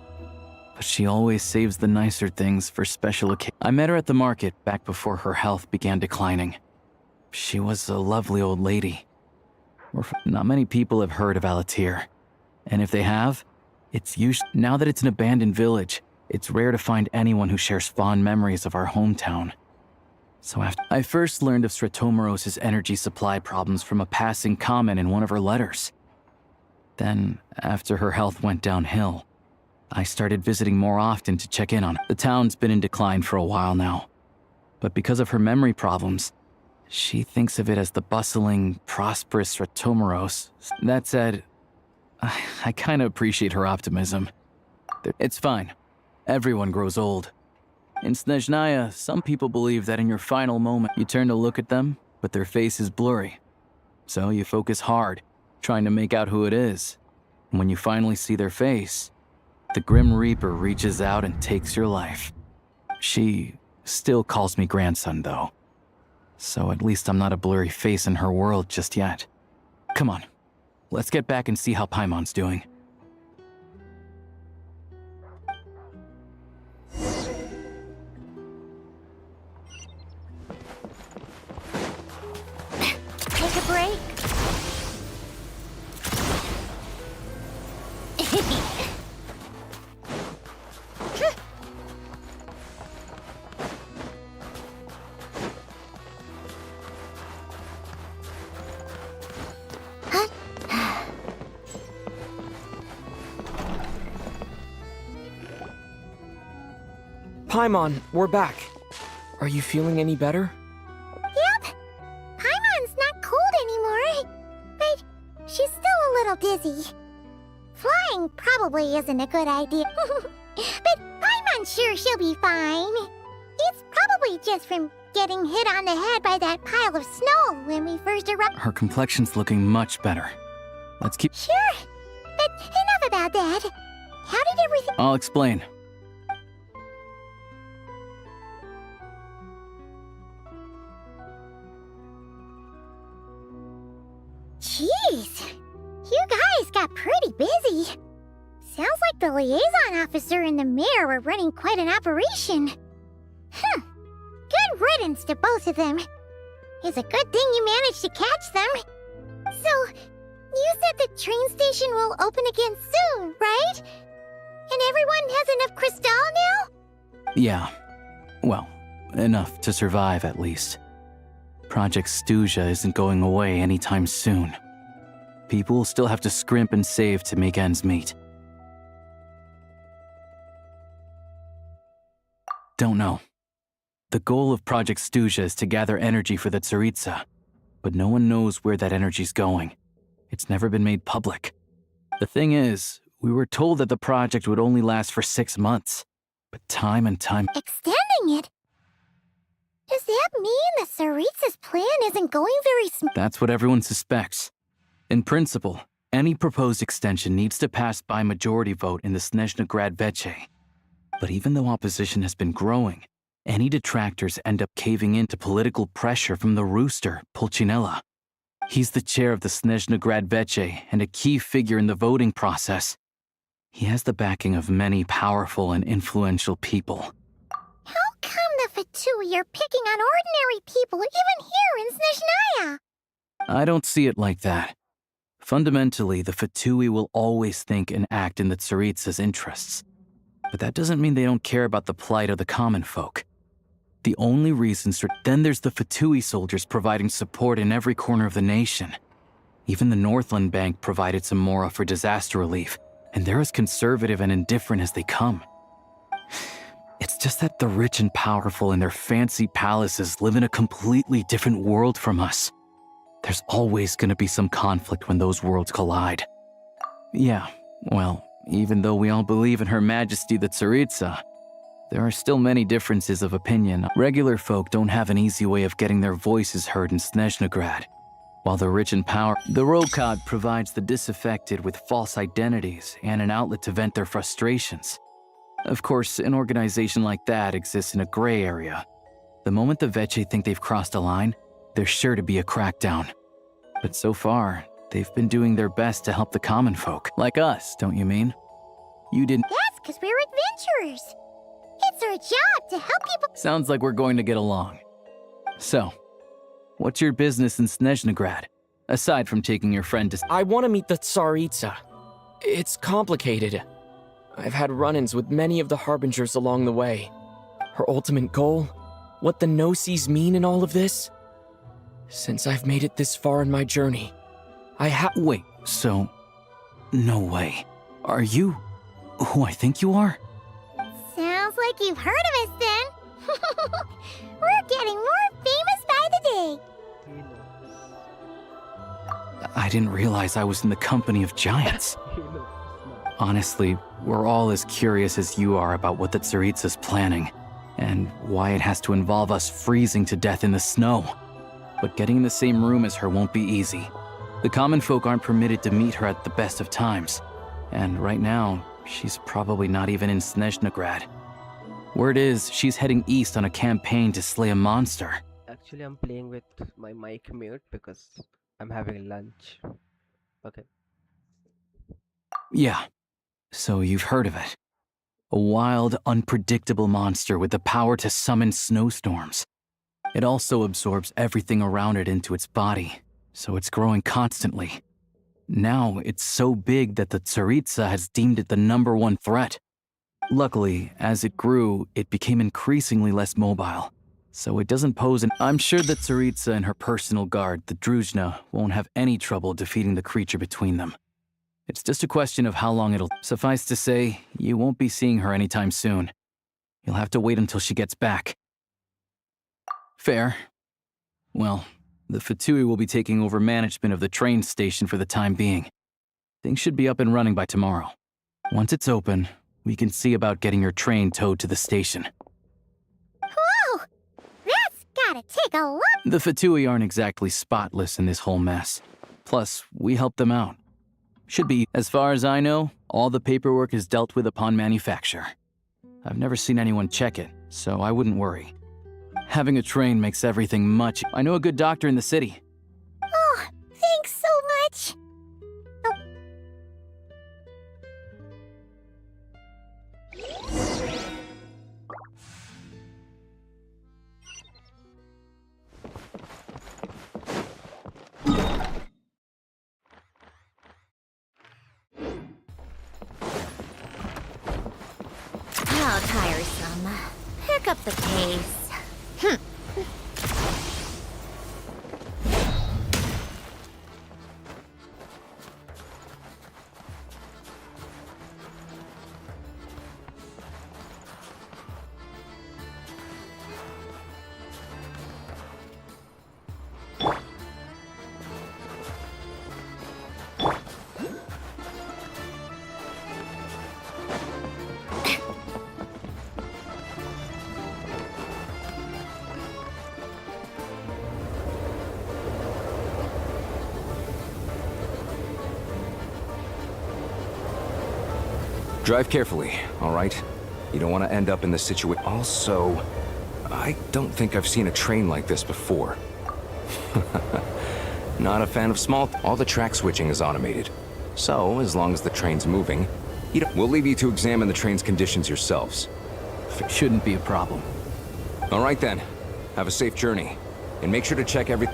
But she always saves the nicer things for special occasions. I met her at the market back before her health began declining. She was a lovely old lady. Not many people have heard of Alatir. And if they have, it's usually... Now that it's an abandoned village, it's rare to find anyone who shares fond memories of our hometown. So after I first learned of Stratomoros's energy supply problems from a passing comment in one of her letters. Then, after her health went downhill, I started visiting more often to check in on her. The town's been in decline for a while now. But because of her memory problems, she thinks of it as the bustling, prosperous Stratomoros. That said, I kind of appreciate her optimism. It's fine. Everyone grows old. In Snezhnaya, some people believe that in your final moment, you turn to look at them, but their face is blurry. So you focus hard, trying to make out who it is. And when you finally see their face, the Grim Reaper reaches out and takes your life. She still calls me grandson, though. So at least I'm not a blurry face in her world just yet. Come on. Let's get back and see how Paimon's doing. Take a break. Paimon, we're back. Are you feeling any better? Yep. Paimon's not cold anymore, but she's still a little dizzy. Flying probably isn't a good idea. But Paimon's sure she'll be fine. It's probably just from getting hit on the head by that pile of snow when we first arrived. Her complexion's looking much better. Let's keep... Sure. But enough about that. How did everything... I'll explain. Jeez, you guys got pretty busy. Sounds like the liaison officer and the mayor were running quite an operation. Good riddance to both of them. It's a good thing you managed to catch them. So, you said the train station will open again soon, right? And everyone has enough crystal now? Yeah. Well, enough to survive at least. Project Snezhnaya isn't going away anytime soon. People will still have to scrimp and save to make ends meet. Don't know. The goal of Project Snezhnaya is to gather energy for the Tsaritsa, but no one knows where that energy's going. It's never been made public. The thing is, we were told that the project would only last for 6 months, but time and time... Extending it? Does that mean the Tsaritsa's plan isn't going very smooth? That's what everyone suspects. In principle, any proposed extension needs to pass by majority vote in the Snezhnaya Veche. But even though opposition has been growing, any detractors end up caving in to political pressure from the rooster, Pulcinella. He's the chair of the Snezhnaya Veche and a key figure in the voting process. He has the backing of many powerful and influential people. How come the Fatui are picking on ordinary people even here in Snezhnaya? I don't see it like that. Fundamentally, the Fatui will always think and act in the Tsaritsa's interests. But that doesn't mean they don't care about the plight of the common folk. The only reason... Then there's the Fatui soldiers providing support in every corner of the nation. Even the Northland Bank provided some mora for disaster relief, and they're as conservative and indifferent as they come. It's just that the rich and powerful in their fancy palaces live in a completely different world from us. There's always gonna be some conflict when those worlds collide. Yeah, well, even though we all believe in Her Majesty the Tsaritsa, there are still many differences of opinion. Regular folk don't have an easy way of getting their voices heard in Snezhnagrad. While the rich and powerful, the Rokad provides the disaffected with false identities and an outlet to vent their frustrations. Of course, an organization like that exists in a gray area. The moment the Veche think they've crossed a line, there's sure to be a crackdown. But so far, they've been doing their best to help the common folk. Like us, don't you mean? You didn't— That's because we're adventurers. It's our job to help people. Sounds like we're going to get along. So, what's your business in Snezhnagrad, aside from taking your friend to— I want to meet the Tsaritsa. It's complicated. I've had run-ins with many of the Harbingers along the way. Her ultimate goal? What the Gnosis mean in all of this? Since I've made it this far in my journey, Wait, so— no way. Are you who I think you are? Sounds like you've heard of us then. We're getting more famous by the day. I didn't realize I was in the company of giants. Honestly, we're all as curious as you are about what the Tsaritsa's planning, and why it has to involve us freezing to death in the snow. But getting in the same room as her won't be easy. The common folk aren't permitted to meet her at the best of times, and right now, she's probably not even in Snezhnagrad. Word is, she's heading east on a campaign to slay a monster. Actually, I'm playing with my mic mute because I'm having lunch. Okay. Yeah, so you've heard of it. A wild, unpredictable monster with the power to summon snowstorms. It also absorbs everything around it into its body, so it's growing constantly. Now, it's so big that the Tsaritsa has deemed it the #1 threat. Luckily, as it grew, it became increasingly less mobile, so it doesn't pose an— I'm sure that Tsaritsa and her personal guard, the Druzhna, won't have any trouble defeating the creature between them. It's just a question of how long it'll— Suffice to say, you won't be seeing her anytime soon. You'll have to wait until she gets back. Fair. Well, the Fatui will be taking over management of the train station for the time being. Things should be up and running by tomorrow. Once it's open, we can see about getting your train towed to the station. Whoa! That's gotta take a lot. The Fatui aren't exactly spotless in this whole mess. Plus, we helped them out. Should be— As far as I know, all the paperwork is dealt with upon manufacture. I've never seen anyone check it, so I wouldn't worry. Having a train makes everything much— I know a good doctor in the city. Oh, thanks so much. How tiresome. Pick up the pace. Drive carefully, all right? You don't want to end up in the situation. Also, I don't think I've seen a train like this before. Not a fan of small— All the track switching is automated. So, as long as the train's moving, we'll leave you to examine the train's conditions yourselves. Shouldn't be a problem. All right then. Have a safe journey. And make sure to check every—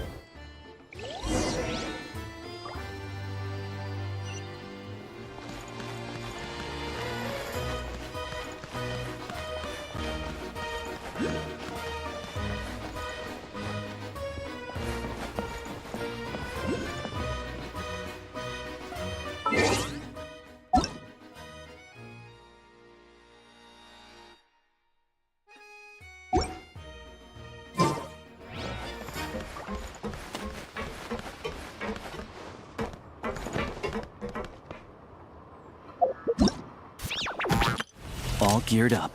All geared up.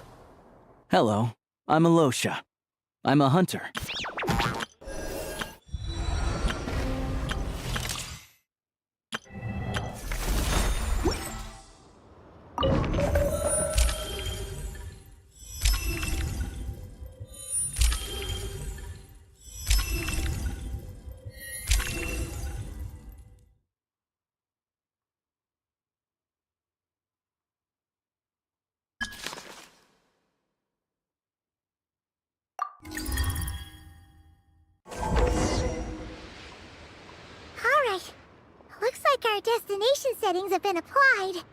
Hello, I'm Alosha. I'm a hunter. Alright. Looks like our destination settings have been applied.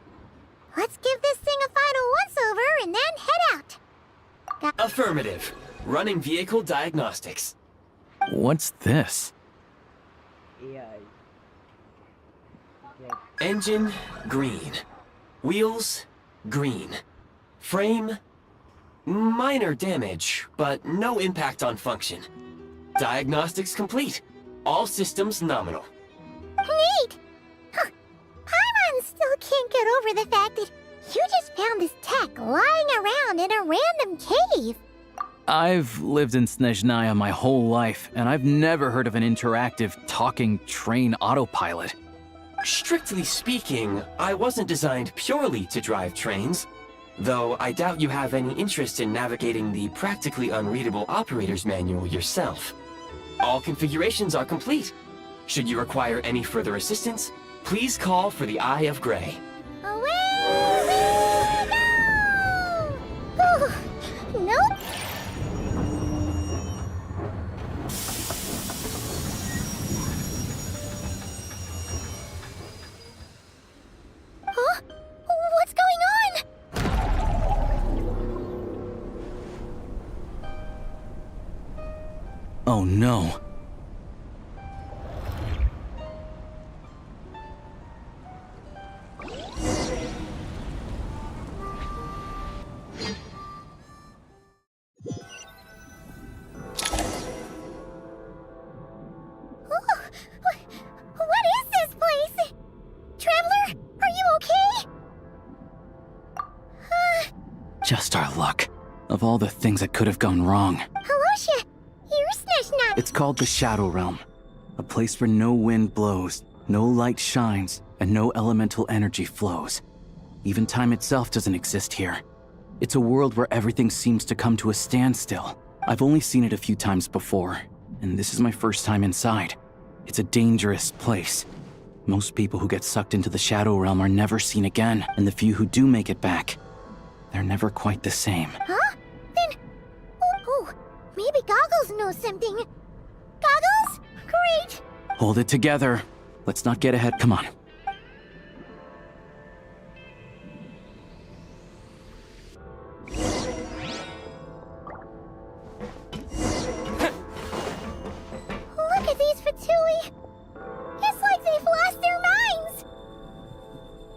Let's give this thing a final once-over and then head out. Affirmative. Running vehicle diagnostics. What's this? Engine, green. Wheels, green. Frame, minor damage, but no impact on function. Diagnostics complete. All systems nominal. Neat! Huh. Paimon still can't get over the fact that you just found this tech lying around in a random cave. I've lived in Snezhnaya my whole life, and I've never heard of an interactive, talking train autopilot. Strictly speaking, I wasn't designed purely to drive trains, though I doubt you have any interest in navigating the practically unreadable operator's manual yourself. All configurations are complete. Should you require any further assistance, please call for the Eye of Grey. Away we go! Nope. Huh? What's going on? Oh no. What is this place? Traveler, are you okay? Just our luck. Of all the things that could have gone wrong. Alosha, you're Snezhnaya. It's called the Shadow Realm. A place where no wind blows, no light shines, and no elemental energy flows. Even time itself doesn't exist here. It's a world where everything seems to come to a standstill. I've only seen it a few times before, and this is my first time inside. It's a dangerous place. Most people who get sucked into the Shadow Realm are never seen again, and the few who do make it back, they're never quite the same. Huh? Then... Oh, maybe Goggles knows something. Goggles? Great! Hold it together. Let's not get ahead. Come on. Look at these Fatui! It's like they've lost their minds!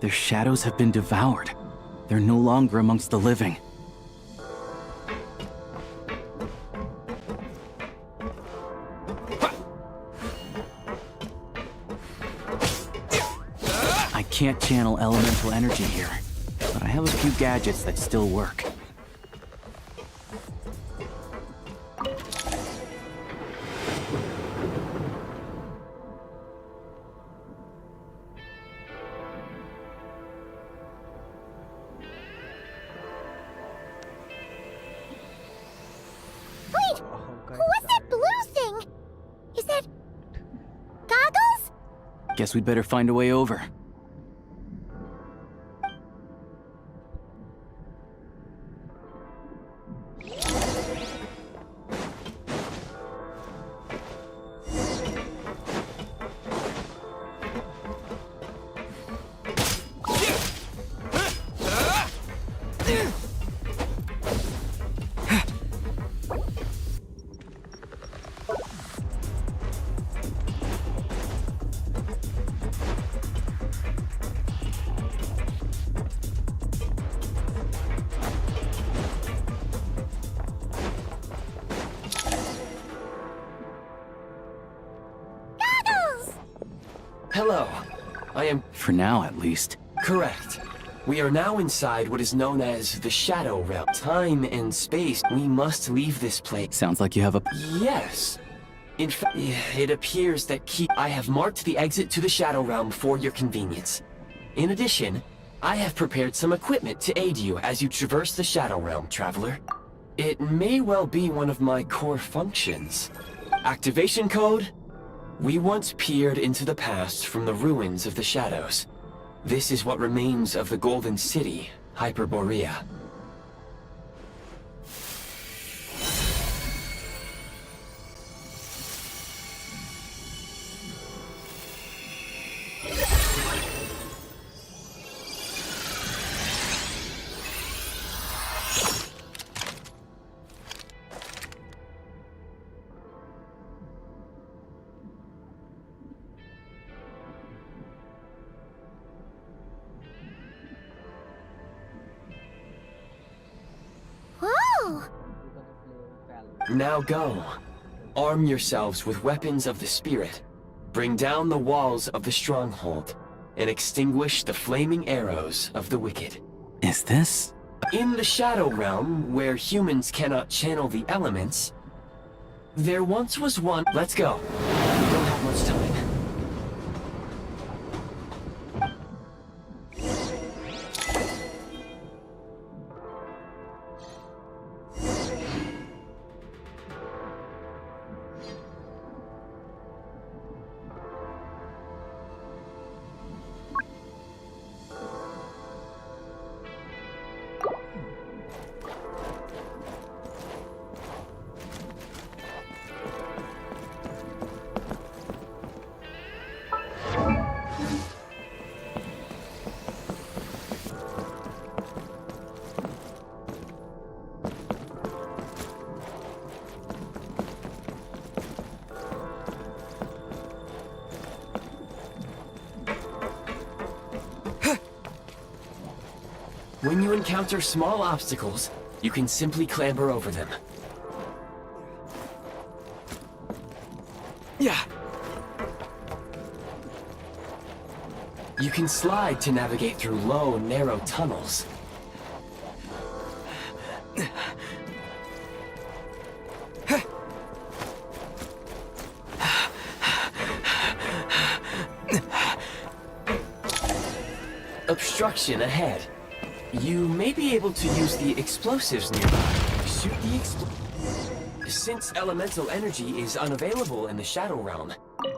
Their shadows have been devoured. They're no longer amongst the living. I can't channel elemental energy here, but I have a few gadgets that still work. Wait! What's that blue thing? Is that... Goggles? Guess we'd better find a way over. Hello. I am... For now, at least. Correct. We are now inside what is known as the Shadow Realm. Time and space, we must leave this place. Sounds like you have a... Yes. In fact, it appears that I have marked the exit to the Shadow Realm for your convenience. In addition, I have prepared some equipment to aid you as you traverse the Shadow Realm, Traveler. It may well be one of my core functions. Activation code? We once peered into the past from the ruins of the shadows. This is what remains of the Golden City, Hyperborea. Whoa! Now go. Arm yourselves with weapons of the spirit. Bring down the walls of the stronghold, and extinguish the flaming arrows of the wicked. Is this? In the Shadow Realm, where humans cannot channel the elements, there once was one... Let's go. We don't have much time. When you encounter small obstacles, you can simply clamber over them. Yeah. You can slide to navigate through low, narrow tunnels. Obstruction ahead. You may be able to use the explosives nearby. Shoot the Since elemental energy is unavailable in the Shadow Realm,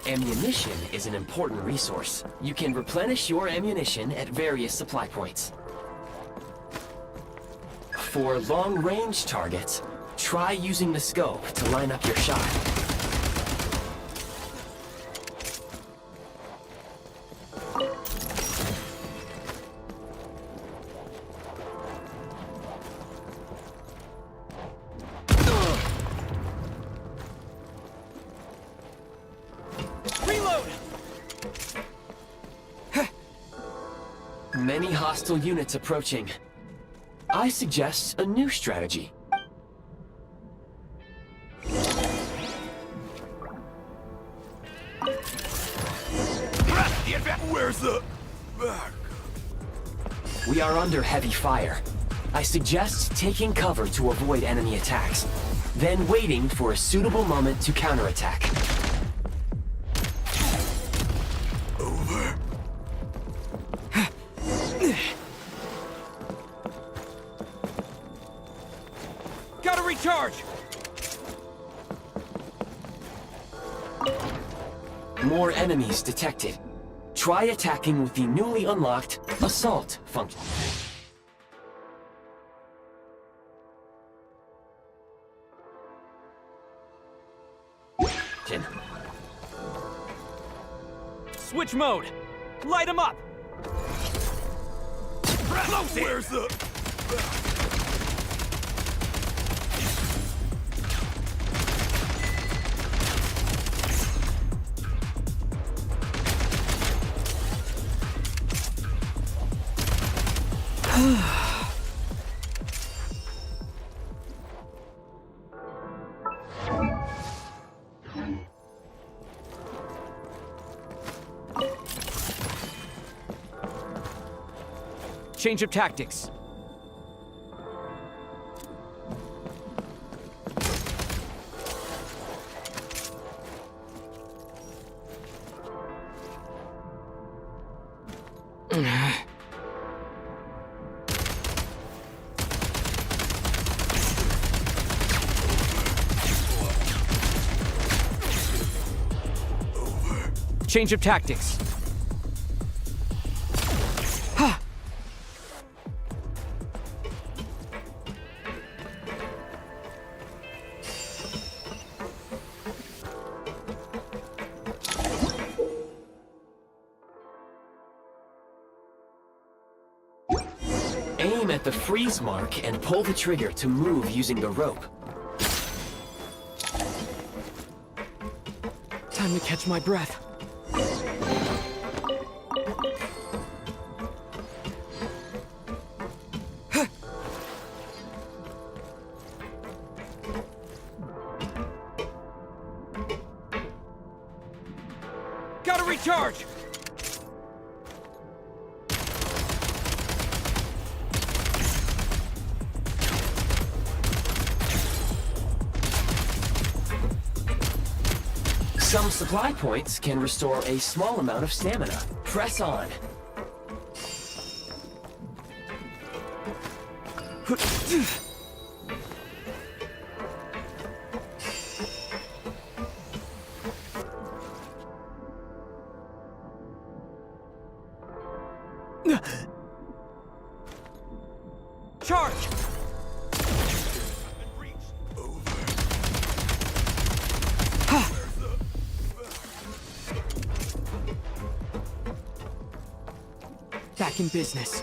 ammunition is an important resource. You can replenish your ammunition at various supply points. For long-range targets, try using the scope to line up your shot. Many hostile units approaching. I suggest a new strategy. Where's the... We are under heavy fire. I suggest taking cover to avoid enemy attacks, then waiting for a suitable moment to counterattack. Over. Gotta recharge! More enemies detected. Try attacking with the newly unlocked Assault function. Switch mode! Light him up! Where's the... Change of tactics. Change of tactics. Aim at the freeze mark and pull the trigger to move using the rope. Time to catch my breath. Gotta recharge! Some supply points can restore a small amount of stamina. Press on. Charge! Back in business.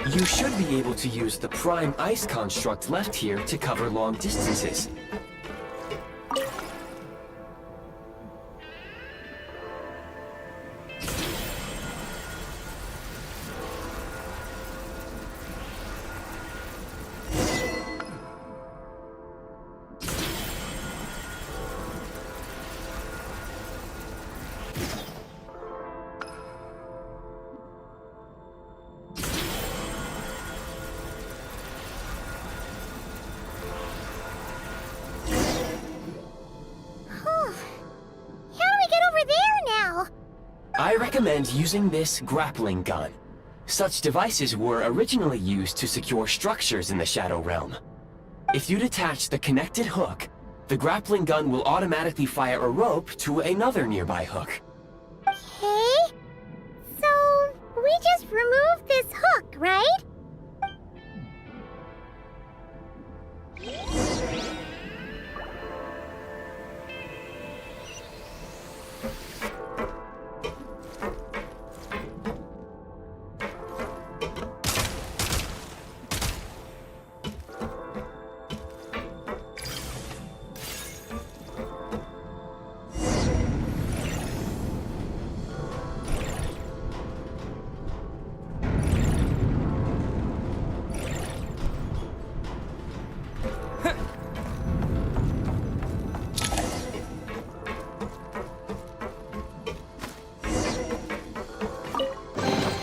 You should be able to use the prime ice construct left here to cover long distances. I recommend using this grappling gun. Such devices were originally used to secure structures in the Shadow Realm. If you detach the connected hook, the grappling gun will automatically fire a rope to another nearby hook. Okay. So, we just remove this hook, right?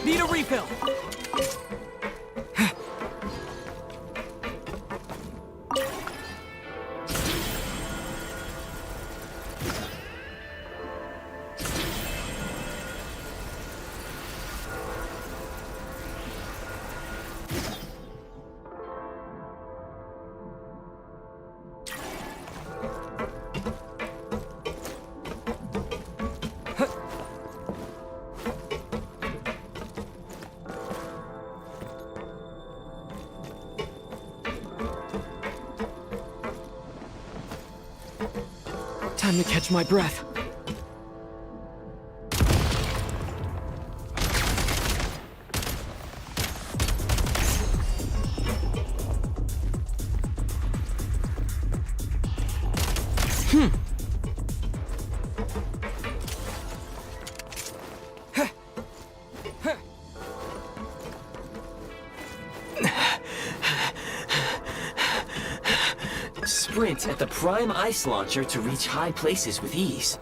Need a refill! Time to catch my breath. sprint at the prime ice launcher to reach high places with ease.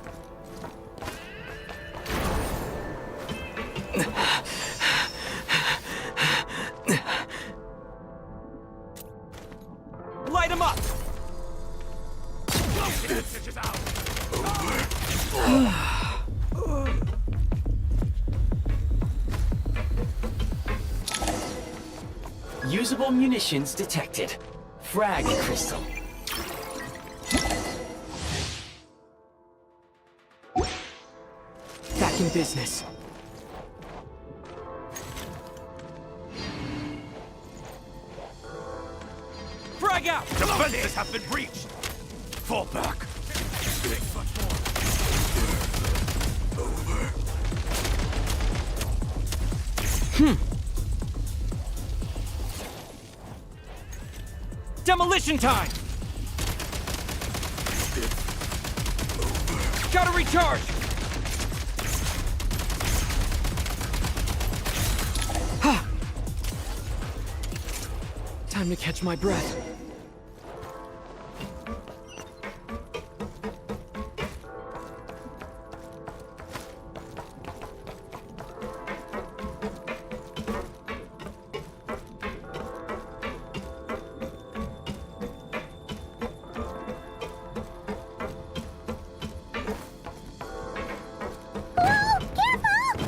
Light him up! Usable munitions detected. Frag crystal. Back in business. Frag out! Defenses have been breached! Fall back. Demolition time! Gotta recharge! Time to catch my breath.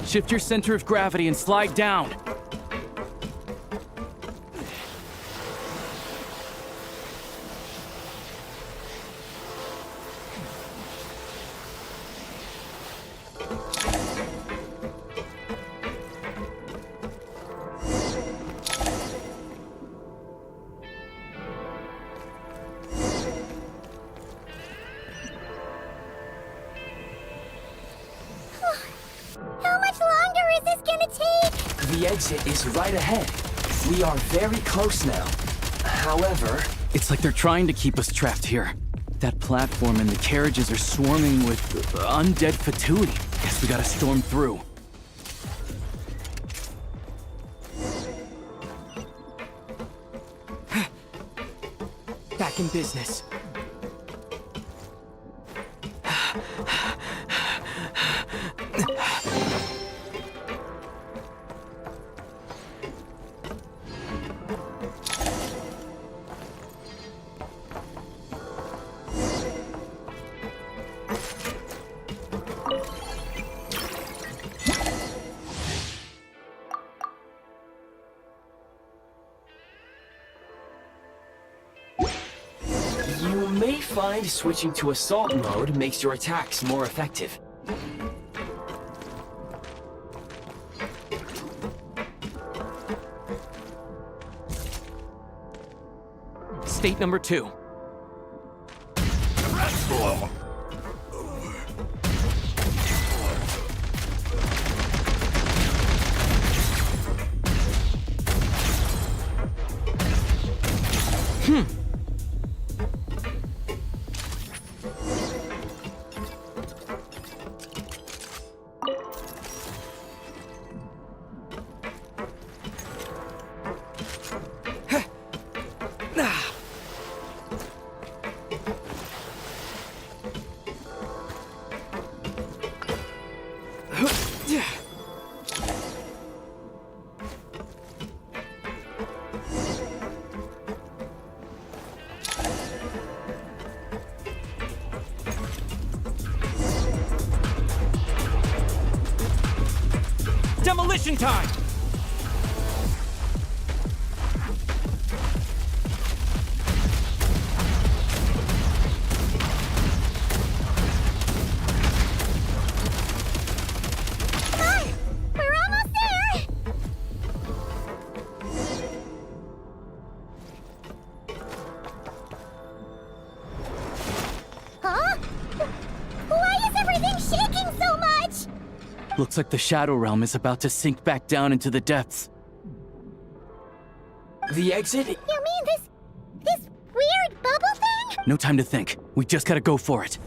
Shift your center of gravity and slide down. How much longer is this gonna take? The exit is right ahead. We are very close now. However... It's like they're trying to keep us trapped here. That platform and the carriages are swarming with undead fatuity. Guess we gotta storm through. Back in business. You may find switching to assault mode makes your attacks more effective. State number 2. Demolition time! We're almost there! Huh? Why is everything shaking so much? Looks like the Shadow Realm is about to sink back down into the depths. The exit? You mean this weird bubble thing? No time to think. We just gotta go for it.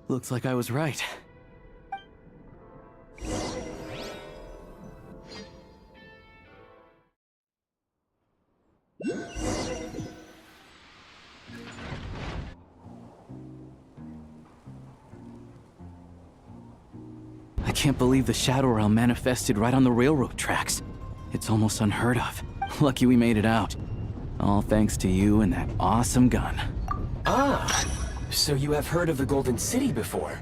Looks like I was right. can't believe the Shadow Realm manifested right on the railroad tracks. It's almost unheard of. Lucky we made it out. All thanks to you and that awesome gun. Ah, so you have heard of the Golden City before?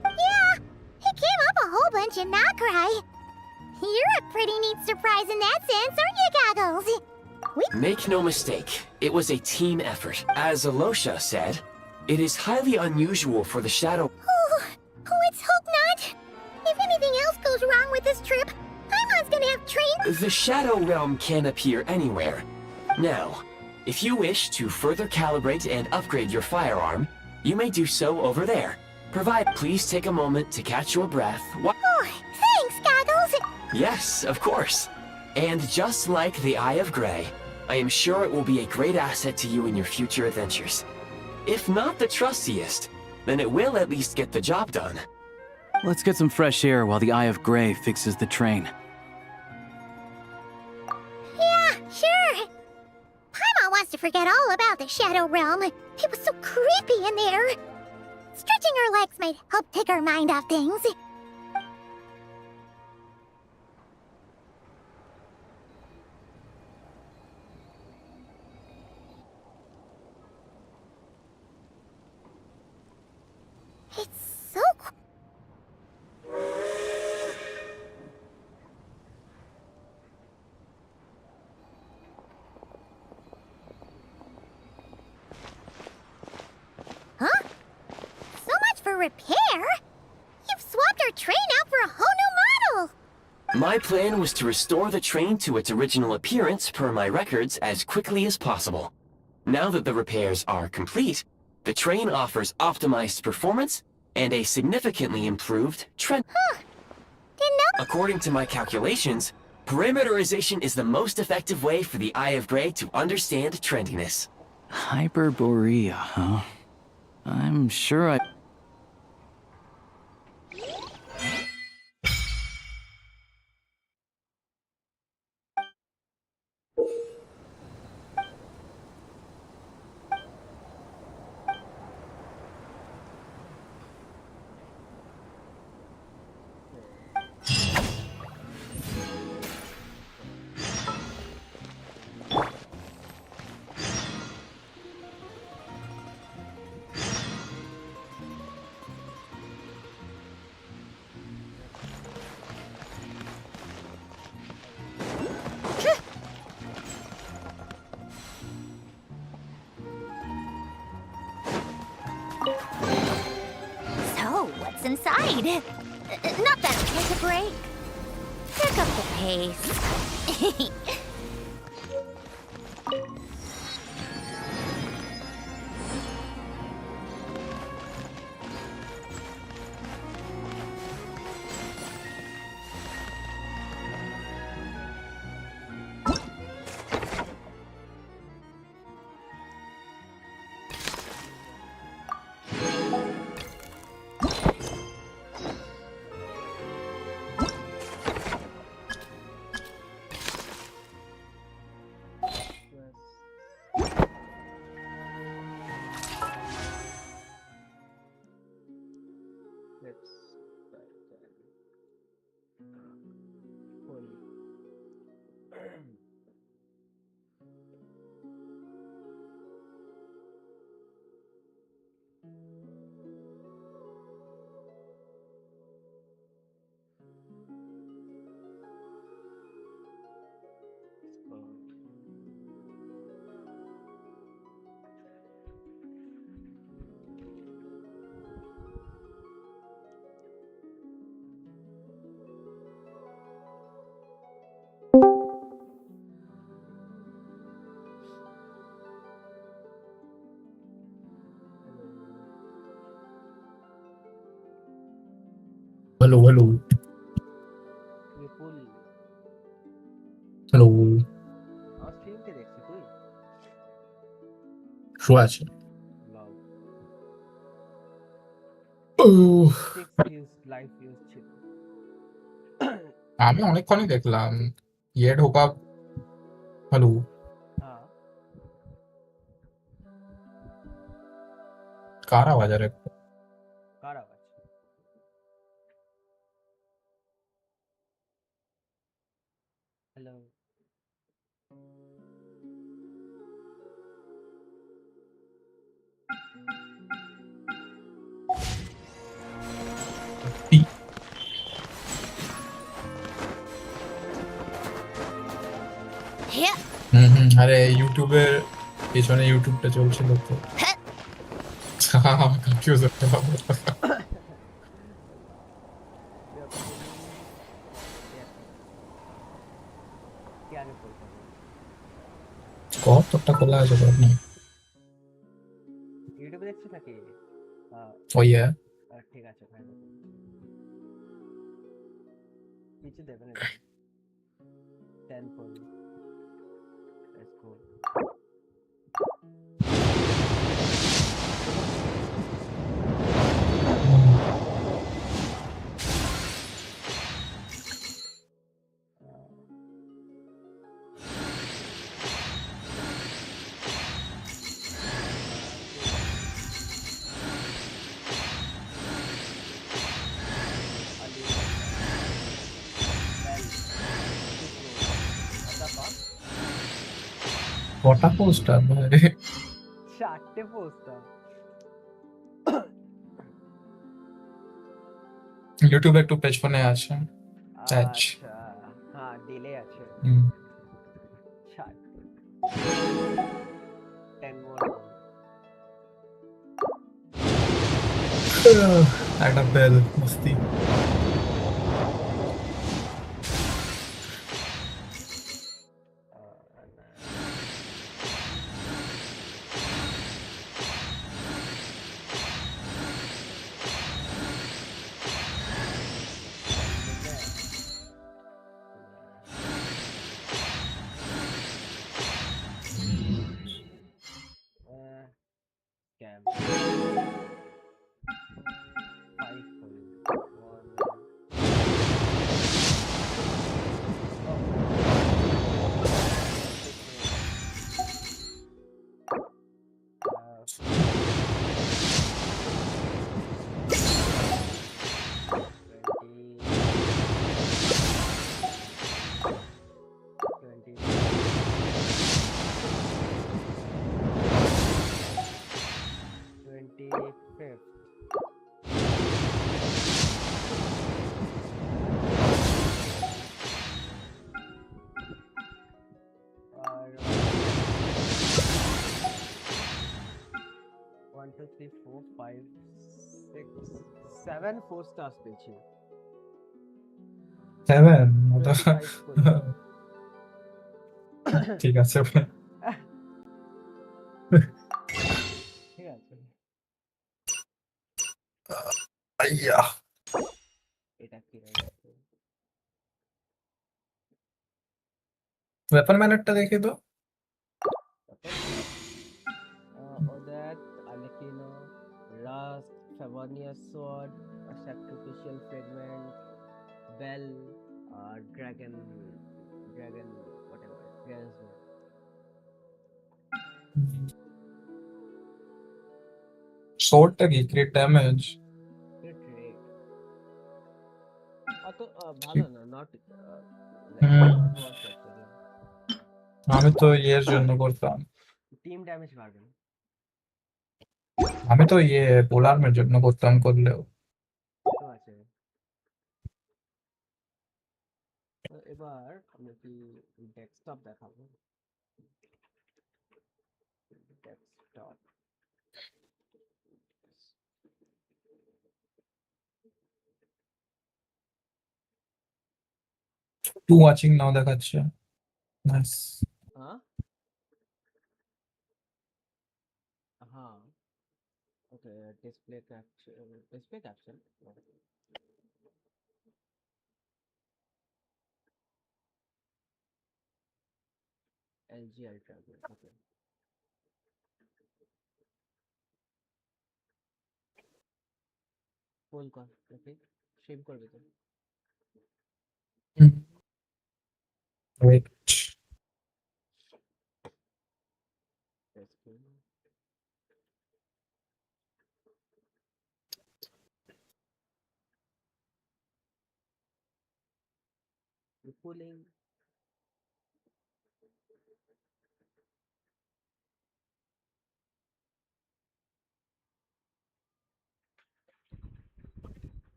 Yeah, it came up a whole bunch in Nokrai. You're a pretty neat surprise in that sense, aren't you, Goggles? Make no mistake, it was a team effort. As Alosha said, it is highly unusual for the Shadow... Oh, let's hope not. If anything else goes wrong with this trip, Paimon's gonna have train... The Shadow Realm can appear anywhere. Now, if you wish to further calibrate and upgrade your firearm, you may do so over there. Please take a moment to catch your breath. Oh, thanks, Goggles. Yes, of course. And just like the Eye of Grey, I am sure it will be a great asset to you in your future adventures. If not the trustiest, then it will at least get the job done. Let's get some fresh air while the Eye of Grey fixes the train. Yeah, sure. Paimon wants to forget all about the Shadow Realm. It was so creepy in there. Stretching our legs might help take our mind off things. It's so cool. Huh? So much for repair? You've swapped our train out for a whole new model! My plan was to restore the train to its original appearance per my records as quickly as possible. Now that the repairs are complete, the train offers optimized performance and a significantly improved trend. Huh. Didn't know. According to my calculations, perimeterization is the most effective way for the Eye of Grey to understand trendiness. Hyperborea, huh? I'm sure I... So, what's inside? Not bad. Take a break. Pick up the pace. Let's try then. Pull. Hello, hello, ये पुल hello. Stream के देखছি তুই শুয়ে আছে। Log উহ, 6 views live views ছিল আমি অনেকক্ষণই দেখলাম। ইয়ে ঢোকা। হ্যালো, হ্যাঁ কার আওয়াজ আরে? কার আওয়াজ Hello. আরে ইউটিউবের পিছনে ইউটিউবটা চলছিল তো কনফিউজ হতে হবে क्या नहीं बोल सकते কত তোরটা খোলা আছে তোর না ইউটিউবে দেখছিস নাকি ও ইয়া ঠিক আছে ভাই কিছু দেবে না 10 ফোন লেটস গো কটা পোস্টার ভাই 4টে পোস্টার ইউটিউবে একটু পেছনে আছে আচ্ছা হ্যাঁ ডিলে আছে 10 মোর একটা বেল মস্তি scam 25th और 1 2 3 4 5 6 7 4 stars পেয়েছি 7 ঠিক আছে ভাই ঠিক আছে আইয়া এটা কি রয়েছে ওয়েপন ম্যানেটটা দেখে তো that Alekino, Rust, Favonius Sword, a Sacrificial Fragment, Bell, Dragon, whatever, Dragon's Sword. শর্টটা কি ক্রিট ড্যামেজ Crit rate. অত ভালো না, not worth it. আমি তো ইয়ের জন্য করতাম Team damage বাড়বে না। আমি তো ইয়ে পোলার্মের জন্য করতাম করলেও তো আছে এবার আমরা কি ডেস্কটপ দেখাবো ডেস্কটপ টু ওয়াচিং নাও দেখাচ্ছে নাইস हाँ okay display caption LG Ultra okay full कर ओके स्ट्रीम कर देते wait Pulling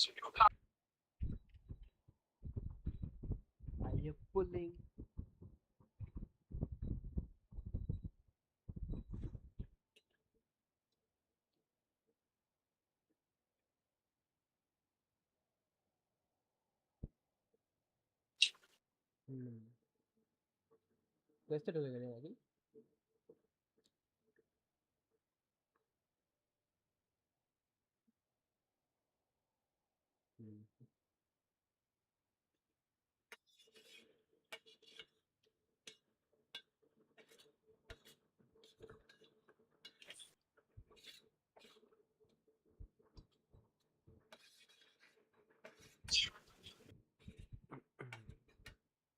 Are you pulling? कैसे डोले गए अभी?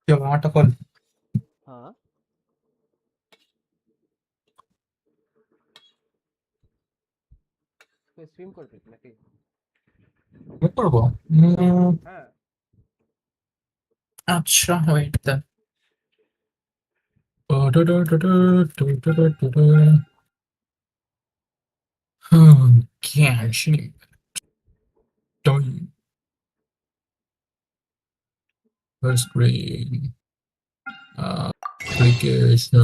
Your waterfall. हाँ तो स्विम करते थे नाকি? কি করবো? हाँ আচ্ছা, wait then. Can't die. First screen. Application.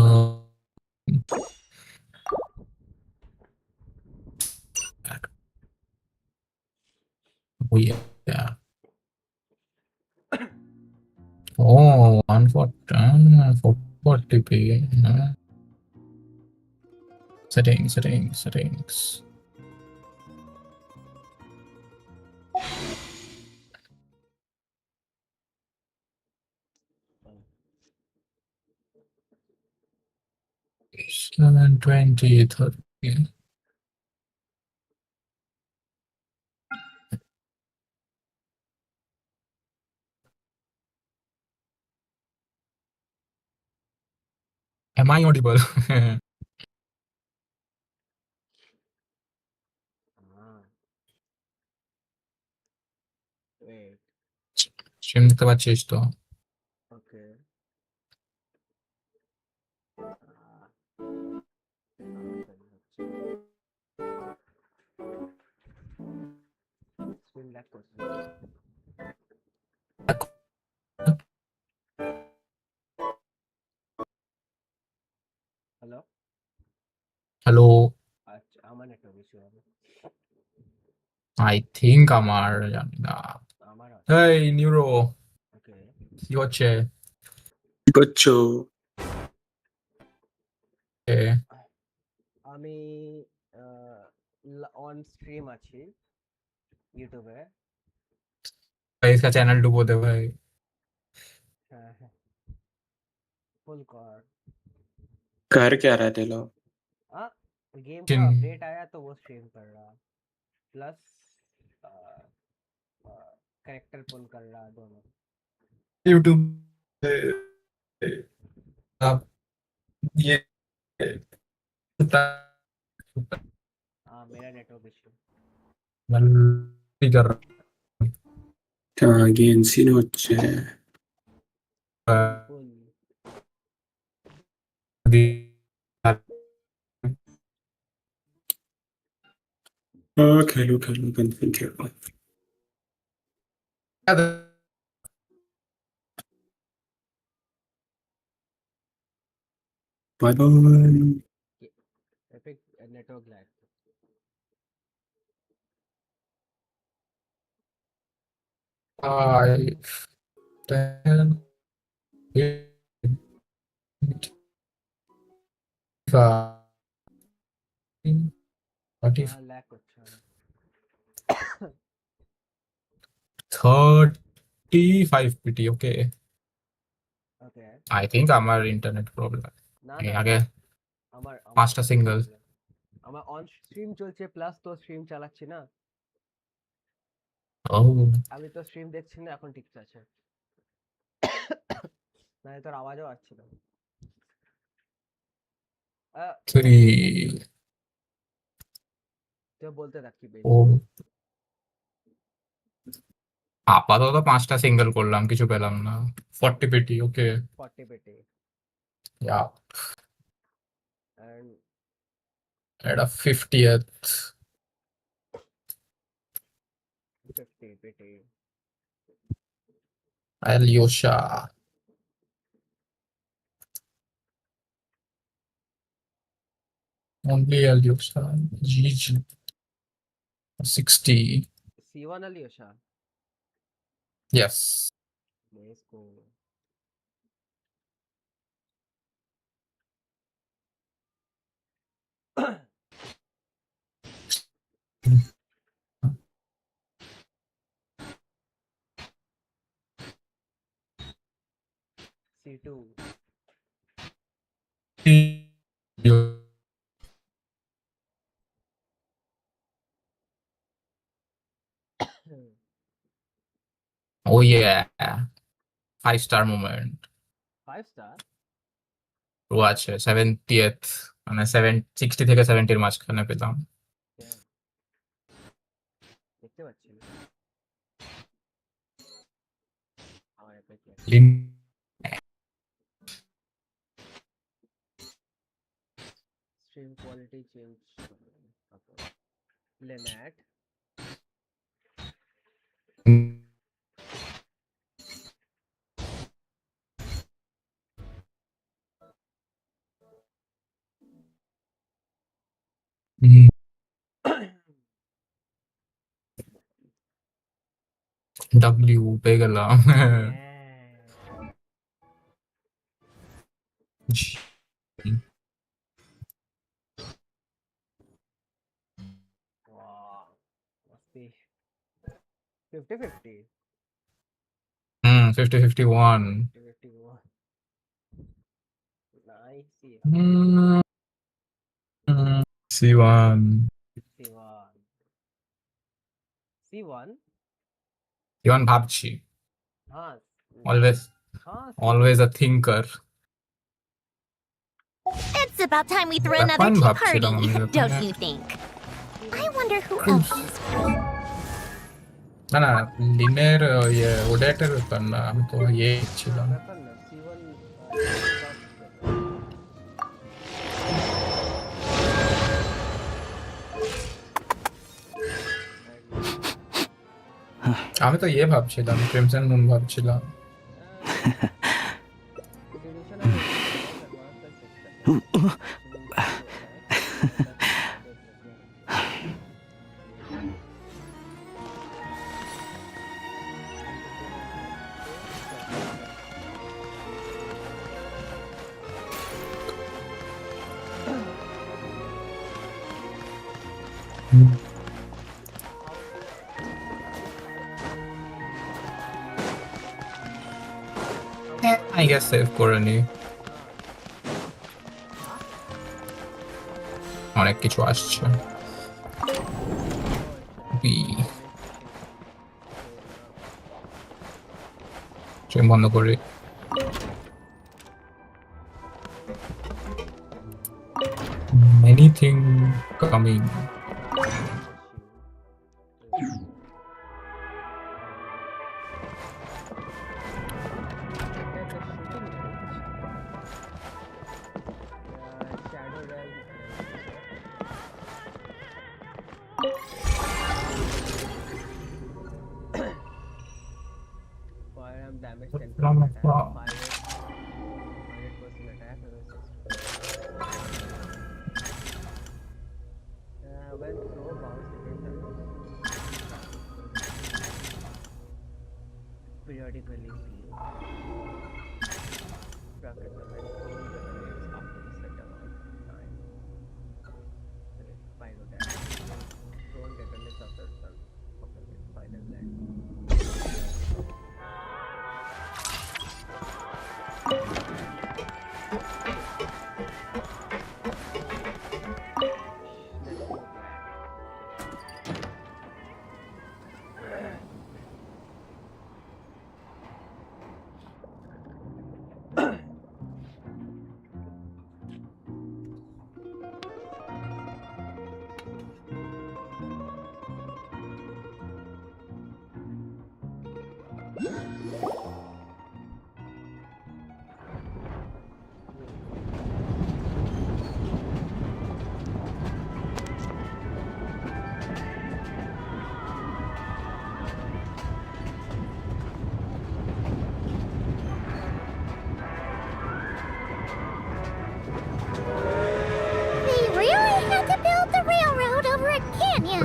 Oh yeah. Oh, 440p. Settings. It's 11:20, 30. Am I audible? wait Stream দেখতে পাচ্ছিস তো? okay स्विम लैग करते हेलो Hello. अच्छा আমার নেটওয়ার্ক ইস্যু হবে I think আমার জানি না। আমার Hey, Neuro. ওকে কি হচ্ছে? করছো? আমি অন স্ট্রিম আছি ইউটিউবে भाई इसका चैनल डुबो दे भाई। হ্যাঁ হ্যাঁ फुल कर कर क्या रहे थे लोग? गेम का अपडेट आया तो वो स्ट्रीम कर रहा प्लस कैरेक्टर पुल कर रहा दोनों YouTube आप ये हाँ मेरा नेटवर्क इशू कर गेम सीन হচ্ছে খেলো কনফার্ম খেলো bye bye epic network lag 5 10 हाँ लैग अच्छा 35 PT okay okay I think আমার ইন্টারনেট প্রবলেম না আগে আমার পাঁচটা সিঙ্গেল আমার অন স্ট্রিম চলছে প্লাস তো স্ট্রিম চালাচ্ছি না ও আমি তো স্ট্রিম দেখছি না এখন ঠিক আছে না তোর আওয়াজও আসছে না 3 তুই বলতে থাক কি ও আপাতত পাঁচটা সিঙ্গেল করলাম কিছু পেলাম না 40 PT ওকে 40 পেটে ইয়া and এটা 50th 50 pity. Alyosha. Only Alyosha. GG. 60. C1 Alyosha. Yes. Let's go. C2. Oh yeah. 5-star moment. 5-star? ও আছে 70th মানে 60 থেকে 70 এর মাঝখানে পেলাম। দেখতে পাচ্ছি না। আমার অ্যাপে stream quality change. Lynette. W পেয়ে গেলাম। Wow. Must be 50-50. 50-51. 50-51. Nice. C1. C1. C1? C1 ভাবছি। हाँ. Always a thinker. It's about time we throw another Weapon tea ভাবছিলাম party, আমি don't you think? I wonder who else is free. না না লিনের ওডেটের ব্যাপার না, আমি তো ছিলাম। আমি তো ভাবছিলাম ক্রিমসন মুন ভাবছিলাম। I guess save করে নি। অনেক কিছু আসছে। স্ট্রিম বন্ধ করি। Anything coming. Firearm damage 10% attack, 100% attack, when throw bounce return periodically bracket when thrown detonates after the set amount of time. Pyro damage thrown detonates after the turn of the final land.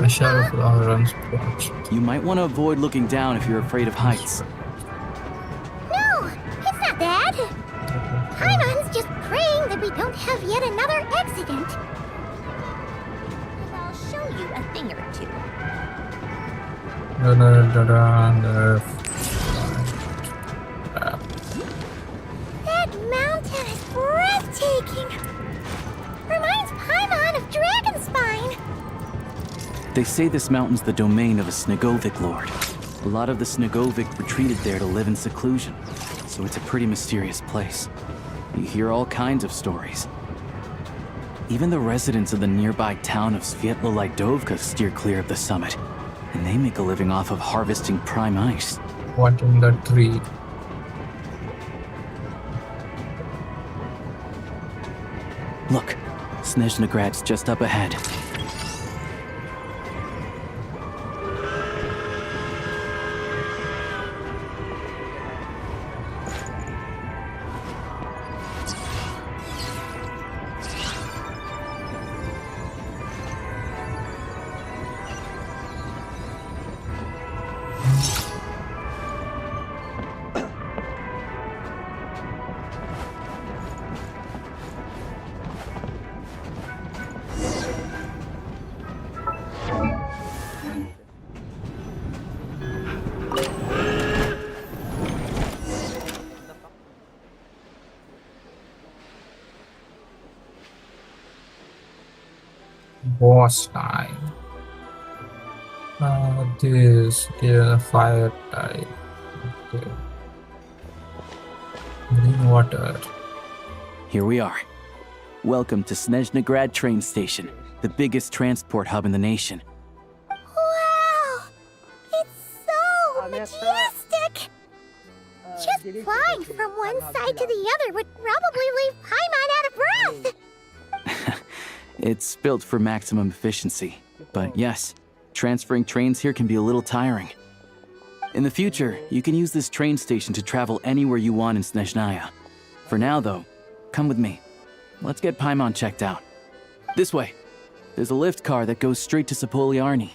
A shadow flower runs spots. You might want to avoid looking down if you're afraid of heights. No, it's not that. Paimon's just praying that we don't have yet another accident. I'll show you a thing or two. That mountain is breathtaking. Reminds Paimon of Dragonspine. They say this mountain's the domain of a Snegovic lord. A lot of the Snegovic retreated there to live in seclusion, so it's a pretty mysterious place. You hear all kinds of stories. Even the residents of the nearby town of Svietlo-Lidovka steer clear of the summit, and they make a living off of harvesting prime ice. What in the tree? Look, Snezhnagrad's just up ahead. Boss time. This is fire type. Okay. Green water. Here we are. Welcome to Snezhnagrad train station, the biggest transport hub in the nation. Wow! It's so majestic! Just flying from one side to the other would probably leave Paimon out of breath! It's built for maximum efficiency, but yes, transferring trains here can be a little tiring. In the future, you can use this train station to travel anywhere you want in Snezhnaya. For now, though, come with me. Let's get Paimon checked out. This way. There's a lift car that goes straight to Sapoliarny.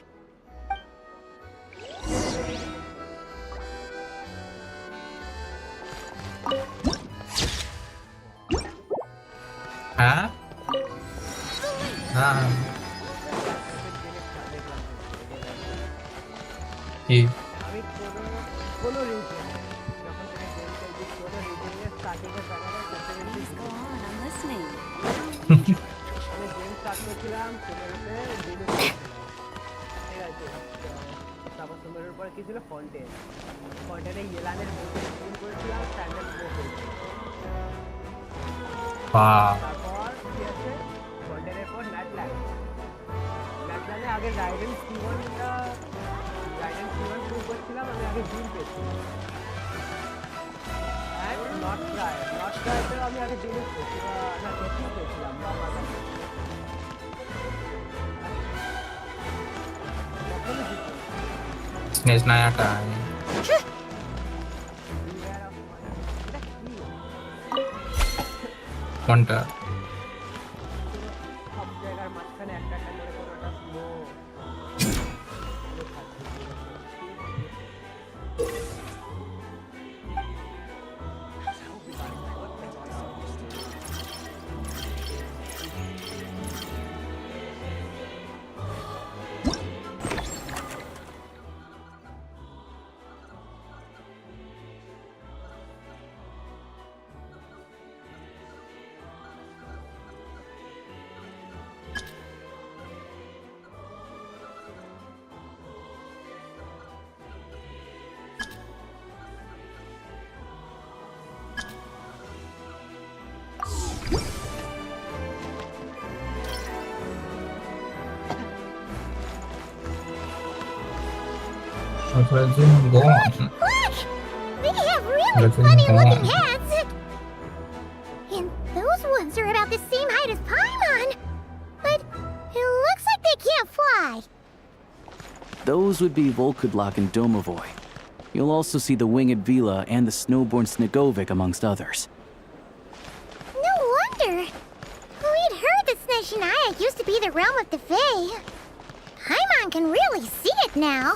Huh? He. Wow. আগে guidance P1টা guidance P1 শুরু করছিলাম আমি আগে gym পেয়েছি and not ট্রাইতে আমি আগে gym পেয়েছি না টেস্টিং পেয়েছিলাম Snezhnaya time. Wonder. Look! They have really funny-looking hats! And those ones are about the same height as Paimon! But it looks like they can't fly! Those would be Volkudlak and Domovoy. You'll also see the winged Vila and the snowborn Snegovic amongst others. No wonder! We'd heard that Snezhnaya used to be the realm of the Fae. Paimon can really see it now.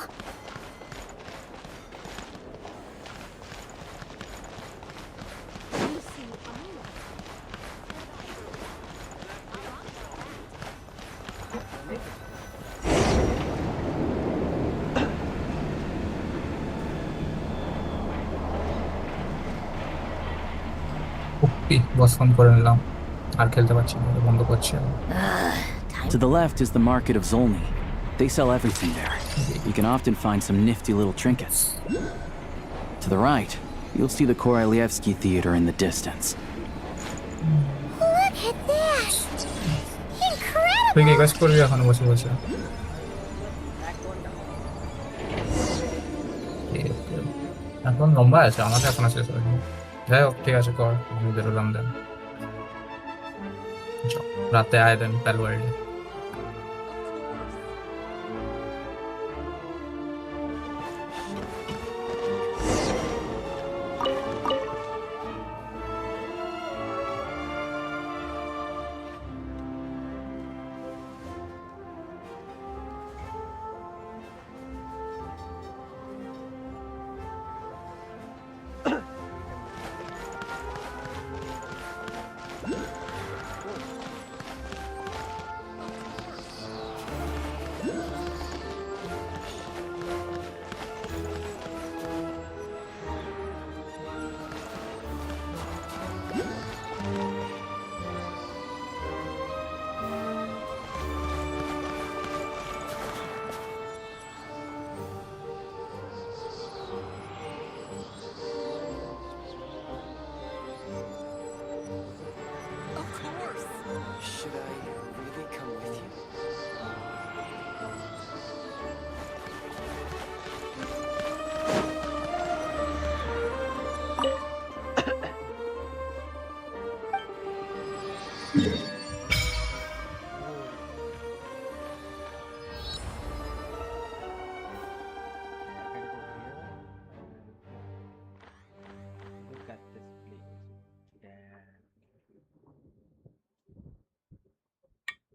Boss phone করে নিলাম আর খেলতে পারছি না বন্ধ করছি To the left is the market of Zolny. They sell everything there. You can often find some nifty little trinkets. To the right, you'll see the Korolyevsky Theater in the distance. Look at that! Incredible! তুই কি কাজ করবি এখন বসে বসে এখন লম্বা আছে আমাদের এখন শেষ হয়নি যাই হোক ঠিক আছে কর আমি বেরোলাম দেন রাতে আয় দেন প্যালওয়ার্ডে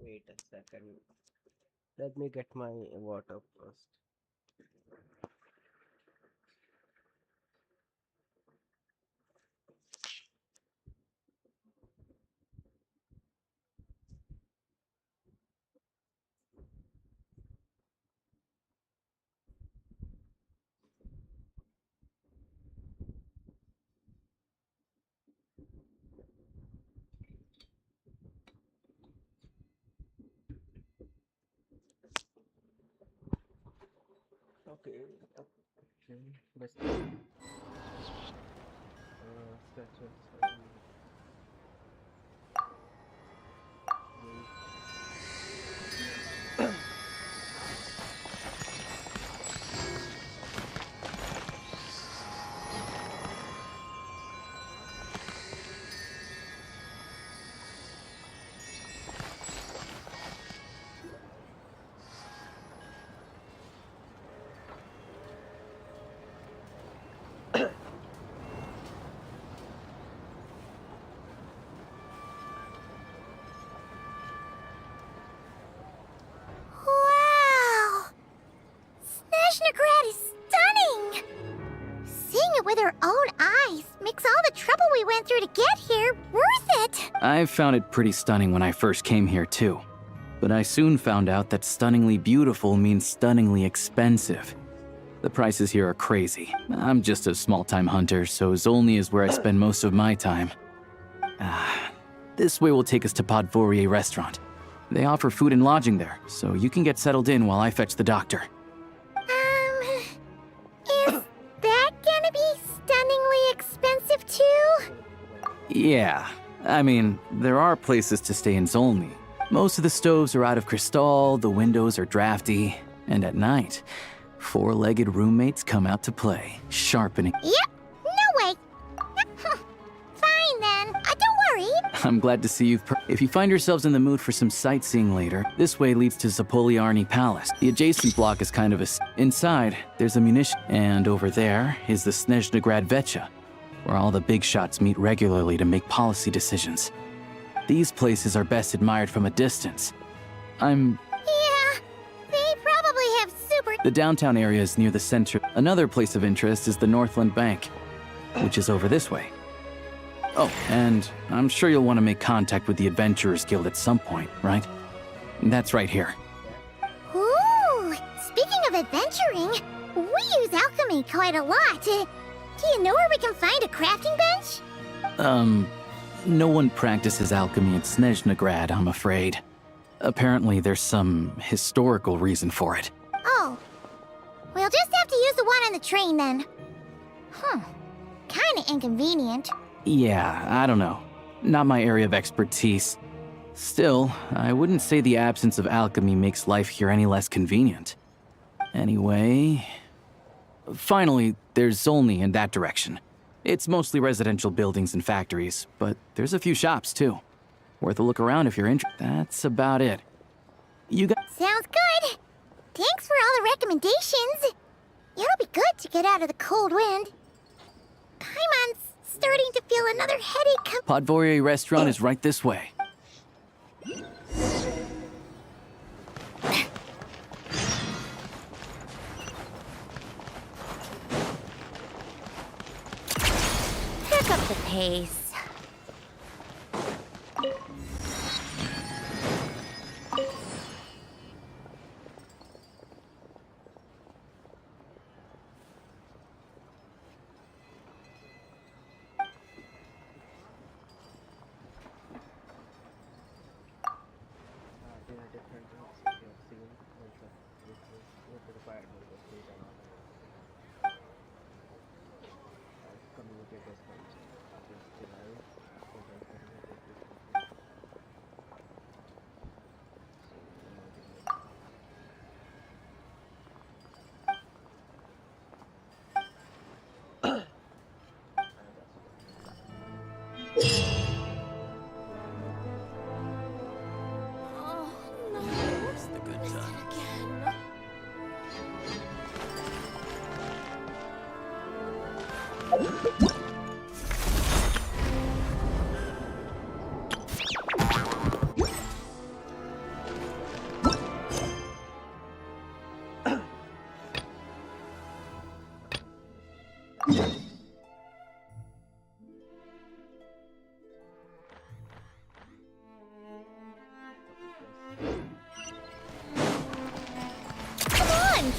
Wait a second. Let me get my water first. Okay. Best. With our own eyes makes all the trouble we went through to get here worth it. I found it pretty stunning when I first came here too. But I soon found out that stunningly beautiful means stunningly expensive. The prices here are crazy. I'm just a small-time hunter, so Zolny is where I spend most of my time. This way will take us to Podvorier restaurant. They offer food and lodging there, so you can get settled in while I fetch the doctor. Expensive too? Yeah, I mean, there are places to stay in Zolny. Most of the stoves are out of crystal, the windows are drafty, and at night, four-legged roommates come out to play, sharpening. Yep, no way. Fine then, don't worry. I'm glad to see you. If you find yourselves in the mood for some sightseeing later, this way leads to Zapoliarny Palace. The adjacent block is kind of a... Inside, there's a munition, and over there is the Snezhnaya Vecha, where all the big shots meet regularly to make policy decisions. These places are best admired from a distance. Yeah, they probably The downtown area is near the center. Another place of interest is the Northland Bank, which is over this way. Oh, and I'm sure you'll want to make contact with the Adventurers Guild at some point, right? That's right here. Ooh, speaking of adventuring, we use alchemy quite a lot. Do you know where we can find a crafting bench? No one practices alchemy at Snezhnaya, I'm afraid. Apparently there's some historical reason for it. Oh. We'll just have to use the one on the train then. Kinda inconvenient. Yeah, I don't know. Not my area of expertise. Still, I wouldn't say the absence of alchemy makes life here any less convenient. Anyway... Finally, there's Zolny in that direction. It's mostly residential buildings and factories, but there's a few shops too. Worth a look around if you're interested. That's about it. You got... Sounds good. Thanks for all the recommendations. It'll be good to get out of the cold wind. Paimon's starting to feel another headache. Podvorye restaurant is right this way. Pick up the pace.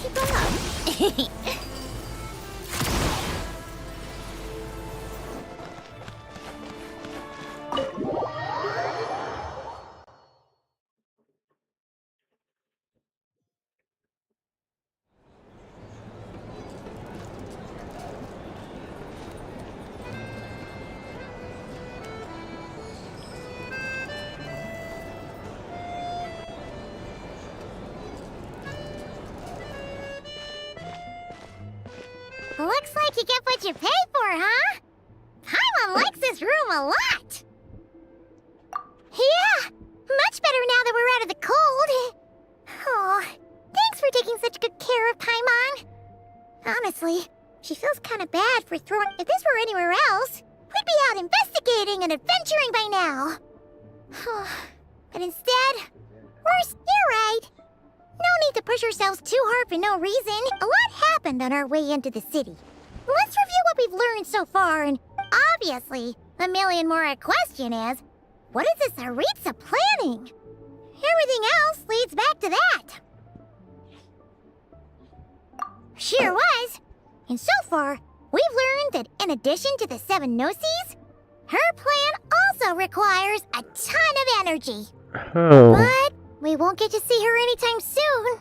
Keep up. Looks like you get what you pay for, huh? Paimon likes this room a lot. Yeah, much better now that we're out of the cold. Oh, thanks for taking such good care of Paimon. Honestly, she feels kind of bad for throwing... If this were anywhere else, we'd be out investigating and adventuring by now. But instead, you're right. No need to push ourselves too hard for no reason. A lot happened on our way into the city. Let's review what we've learned so far, and obviously, the million more question is, what is this Tsaritsa planning? Everything else leads back to that. Sure was. And so far, we've learned that in addition to the 7 Gnosis, her plan also requires a ton of energy. But we won't get to see her anytime soon.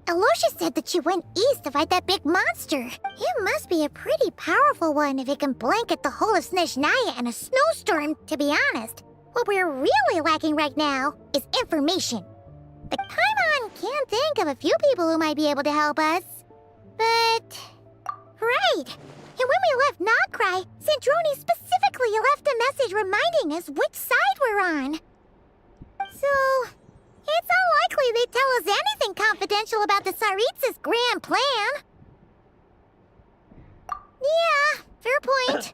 Aloysius said that she went east to fight that big monster. It must be a pretty powerful one if it can blanket the whole of Snezhnaya in a snowstorm, to be honest. What we're really lacking right now is information. But Paimon can think of a few people who might be able to help us. But... Right. And when we left Nogcry, Zandroni specifically left a message reminding us which side we're on. So... it's unlikely they'd tell us anything confidential about the Tsaritsa's grand plan. Yeah, fair point.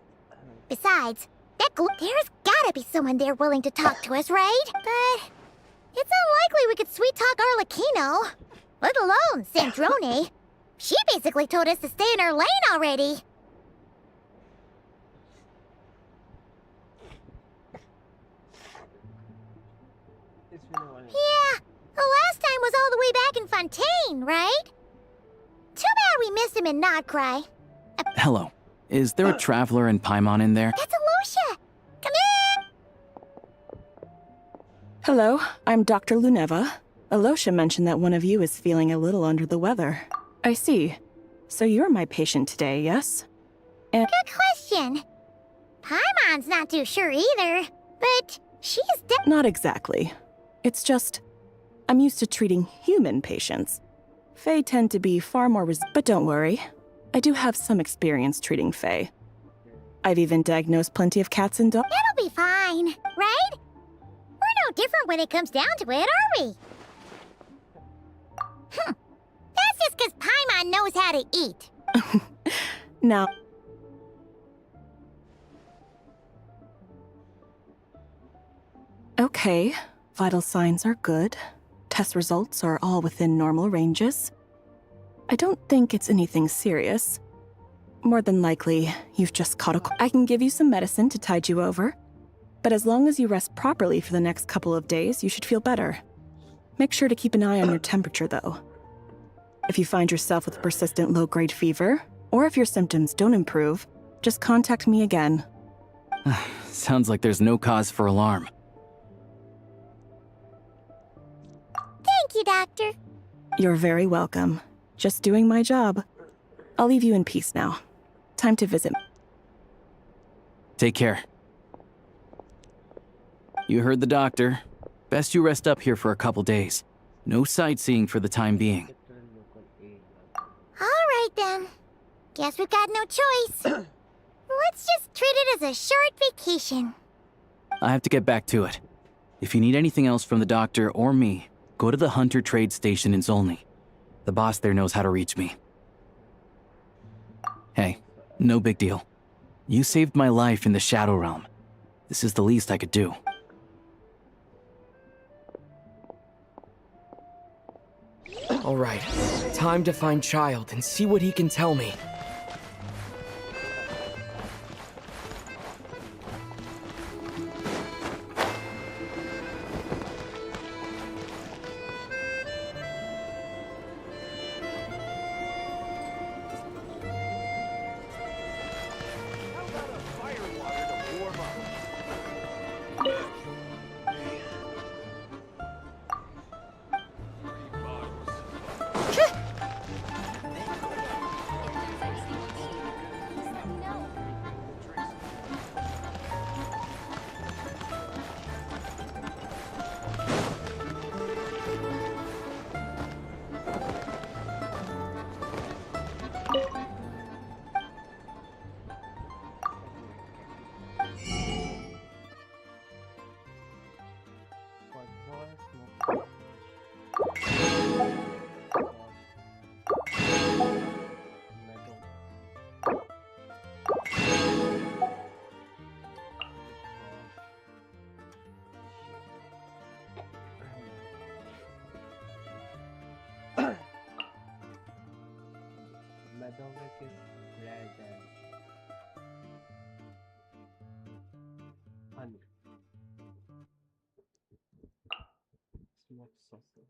Besides, there's gotta be someone there willing to talk to us, right? But it's unlikely we could sweet-talk Arlecchino. Let alone Snezhnaya. She basically told us to stay in her lane already. Yeah, the last time was all the way back in Fontaine, right? Too bad we missed him in Nodcry. Hello. Is there a traveler and Paimon in there? That's Alosha! Come in! Hello, I'm Dr. Luneva. Alosha mentioned that one of you is feeling a little under the weather. I see. So you're my patient today, yes? And Good question. Paimon's not too sure either, but she's not exactly. It's just, I'm used to treating human patients. Fae tend to be far more but don't worry. I do have some experience treating Fae. I've even diagnosed plenty of cats and dogs. It'll be fine, right? We're no different when it comes down to it, are we? That's just because Paimon knows how to eat. Now, okay, vital signs are good. Test results are all within normal ranges. I don't think it's anything serious. More than likely, you've just caught a I can give you some medicine to tide you over. But as long as you rest properly for the next couple of days, you should feel better. Make sure to keep an eye on your temperature, though. If you find yourself with persistent low-grade fever, or if your symptoms don't improve, just contact me again. Sounds like there's no cause for alarm. Thank you, Doctor. You're very welcome. Just doing my job. I'll leave you in peace now. Time to visit. Take care. You heard the doctor. Best you rest up here for a couple days. No sightseeing for the time being. All right, then. Guess we've got no choice. Let's just treat it as a short vacation. I have to get back to it. If you need anything else from the doctor or me, go to the Hunter Trade Station in Zolny. The boss there knows how to reach me. Hey, no big deal. You saved my life in the Shadow Realm. This is the least I could do. All right, time to find Child and see what he can tell me. Meadowlark is rare than honey. Smoked sausage.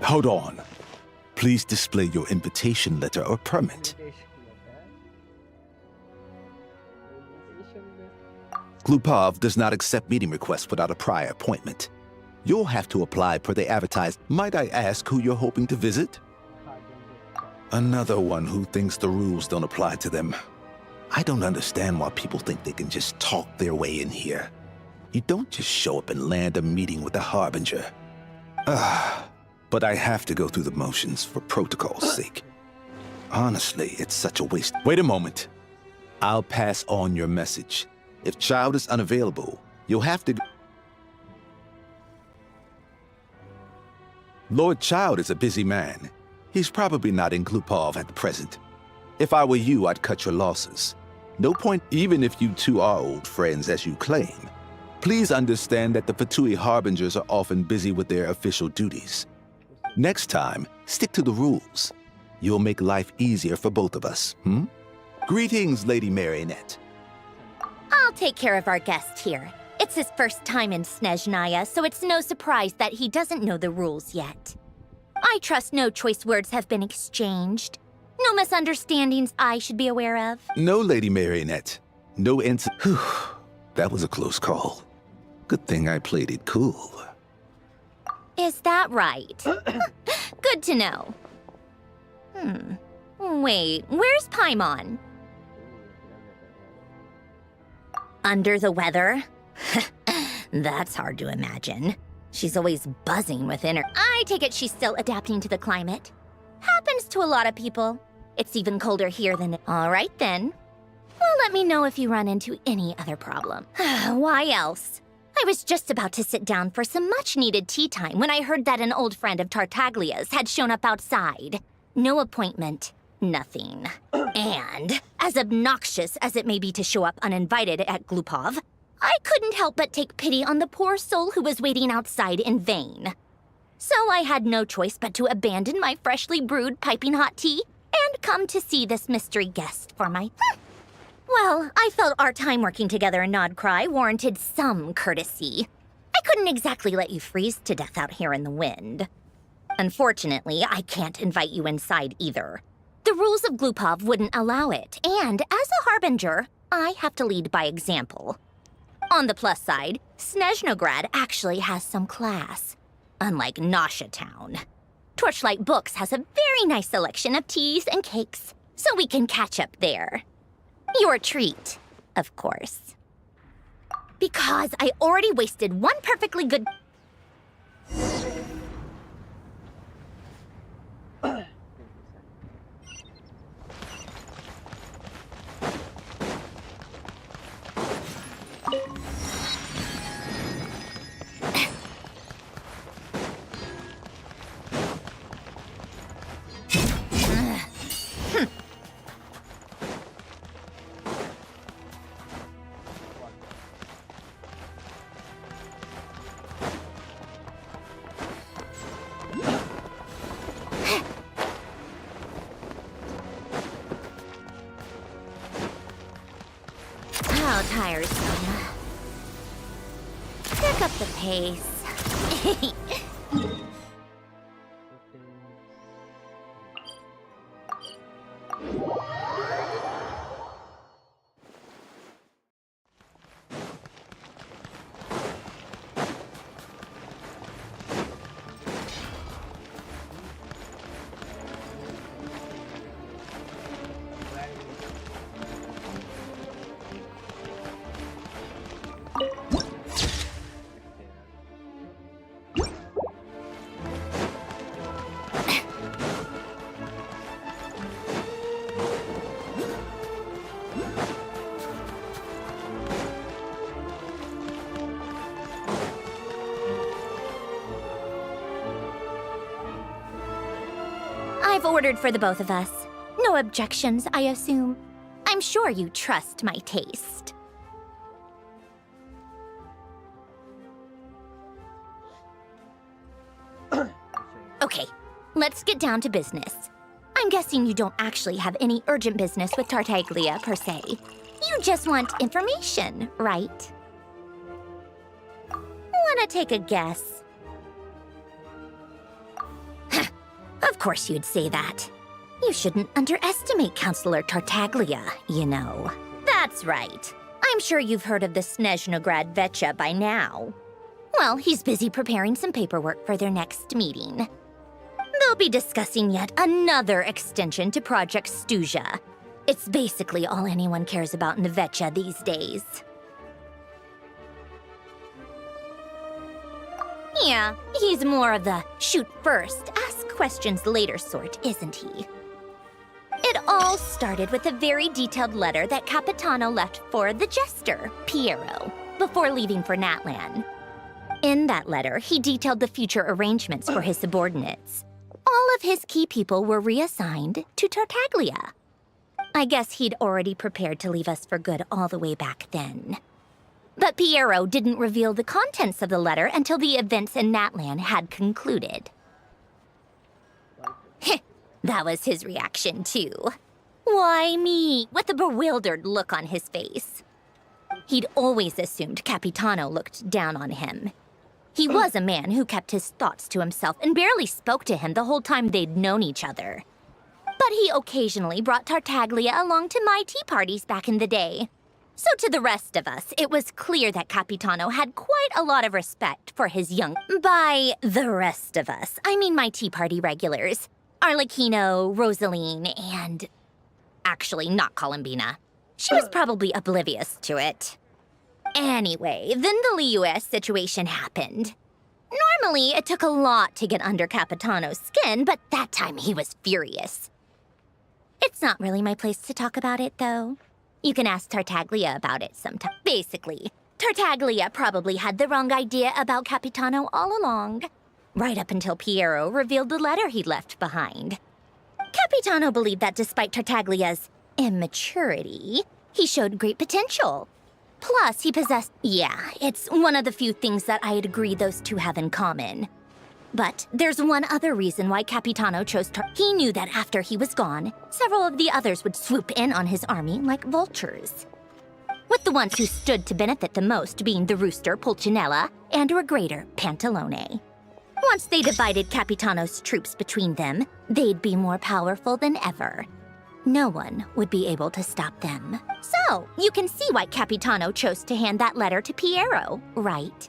Hold on. Please display your invitation letter or permit. Glupov does not accept meeting requests without a prior appointment. You'll have to apply per they advertise. Might I ask who you're hoping to visit? Another one who thinks the rules don't apply to them. I don't understand why people think they can just talk their way in here. You don't just show up and land a meeting with a harbinger. But I have to go through the motions for protocol's sake. Honestly, it's such a waste. Wait a moment. I'll pass on your message. If Child is unavailable, you'll have to... Lord Child is a busy man. He's probably not in Glupov at the present. If I were you, I'd cut your losses. No point, even if you two are old friends as you claim. Please understand that the Fatui Harbingers are often busy with their official duties. Next time, stick to the rules. You'll make life easier for both of us, Greetings, Lady Marionette. I'll take care of our guest here. It's his first time in Snezhnaya, so it's no surprise that he doesn't know the rules yet. I trust no choice words have been exchanged. No misunderstandings I should be aware of. No, Lady Marionette. No incident. That was a close call. Good thing I played it cool. Is that right? Good to know. Wait, where's Paimon? Under the weather? That's hard to imagine. She's always buzzing within her. I take it she's still adapting to the climate. Happens to a lot of people. It's even colder here than... All right, then. Well, let me know if you run into any other problem. Why else? I was just about to sit down for some much-needed tea time when I heard that an old friend of Tartaglia's had shown up outside. No appointment. Nothing. And, as obnoxious as it may be to show up uninvited at Glupov, I couldn't help but take pity on the poor soul who was waiting outside in vain. So I had no choice but to abandon my freshly brewed piping hot tea and come to see this mystery guest for my... Well, I felt our time working together in Nodcry warranted some courtesy. I couldn't exactly let you freeze to death out here in the wind. Unfortunately, I can't invite you inside either. The rules of Glupov wouldn't allow it, and as a harbinger, I have to lead by example. On the plus side, Snezhnograd actually has some class, unlike Nasha Town. Torchlight Books has a very nice selection of teas and cakes, so we can catch up there. Your treat, of course. Because I already wasted one perfectly good... How tiresome. Pick up the pace. I've ordered for the both of us. No objections, I assume. I'm sure you trust my taste. Okay, let's get down to business. I'm guessing you don't actually have any urgent business with Tartaglia, per se. You just want information, right? Wanna take a guess? Of course you'd say that. You shouldn't underestimate Counselor Tartaglia, you know. That's right. I'm sure you've heard of the Snezhnaya Vetcha by now. Well, he's busy preparing some paperwork for their next meeting. They'll be discussing yet another extension to Project Stuzha. It's basically all anyone cares about in the Vetcha these days. Yeah, he's more of the shoot first, ask questions later sort, isn't he? It all started with a very detailed letter that Capitano left for the jester, Piero, before leaving for Natlan. In that letter, he detailed the future arrangements for his subordinates. All of his key people were reassigned to Tartaglia. I guess he'd already prepared to leave us for good all the way back then. But Piero didn't reveal the contents of the letter until the events in Natlan had concluded. That was his reaction, too. Why me? With a bewildered look on his face. He'd always assumed Capitano looked down on him. He was a man who kept his thoughts to himself and barely spoke to him the whole time they'd known each other. But he occasionally brought Tartaglia along to my tea parties back in the day. So to the rest of us, it was clear that Capitano had quite a lot of respect for his young... By the rest of us, I mean my tea party regulars. Arlecchino, Rosaline, and... Actually, not Columbina. She was probably oblivious to it. Anyway, then the Liu's situation happened. Normally, it took a lot to get under Capitano's skin, but that time he was furious. It's not really my place to talk about it, though. You can ask Tartaglia about it sometime. Basically, Tartaglia probably had the wrong idea about Capitano all along. Right up until Piero revealed the letter he'd left behind. Capitano believed that despite Tartaglia's immaturity, he showed great potential. Plus, he possessed... Yeah, it's one of the few things that I'd agree those two have in common. But there's one other reason why Capitano chose He knew that after he was gone, several of the others would swoop in on his army like vultures. With the ones who stood to benefit the most being the rooster Pulcinella and Regrator Pantalone. Once they divided Capitano's troops between them, they'd be more powerful than ever. No one would be able to stop them. So, you can see why Capitano chose to hand that letter to Piero, right?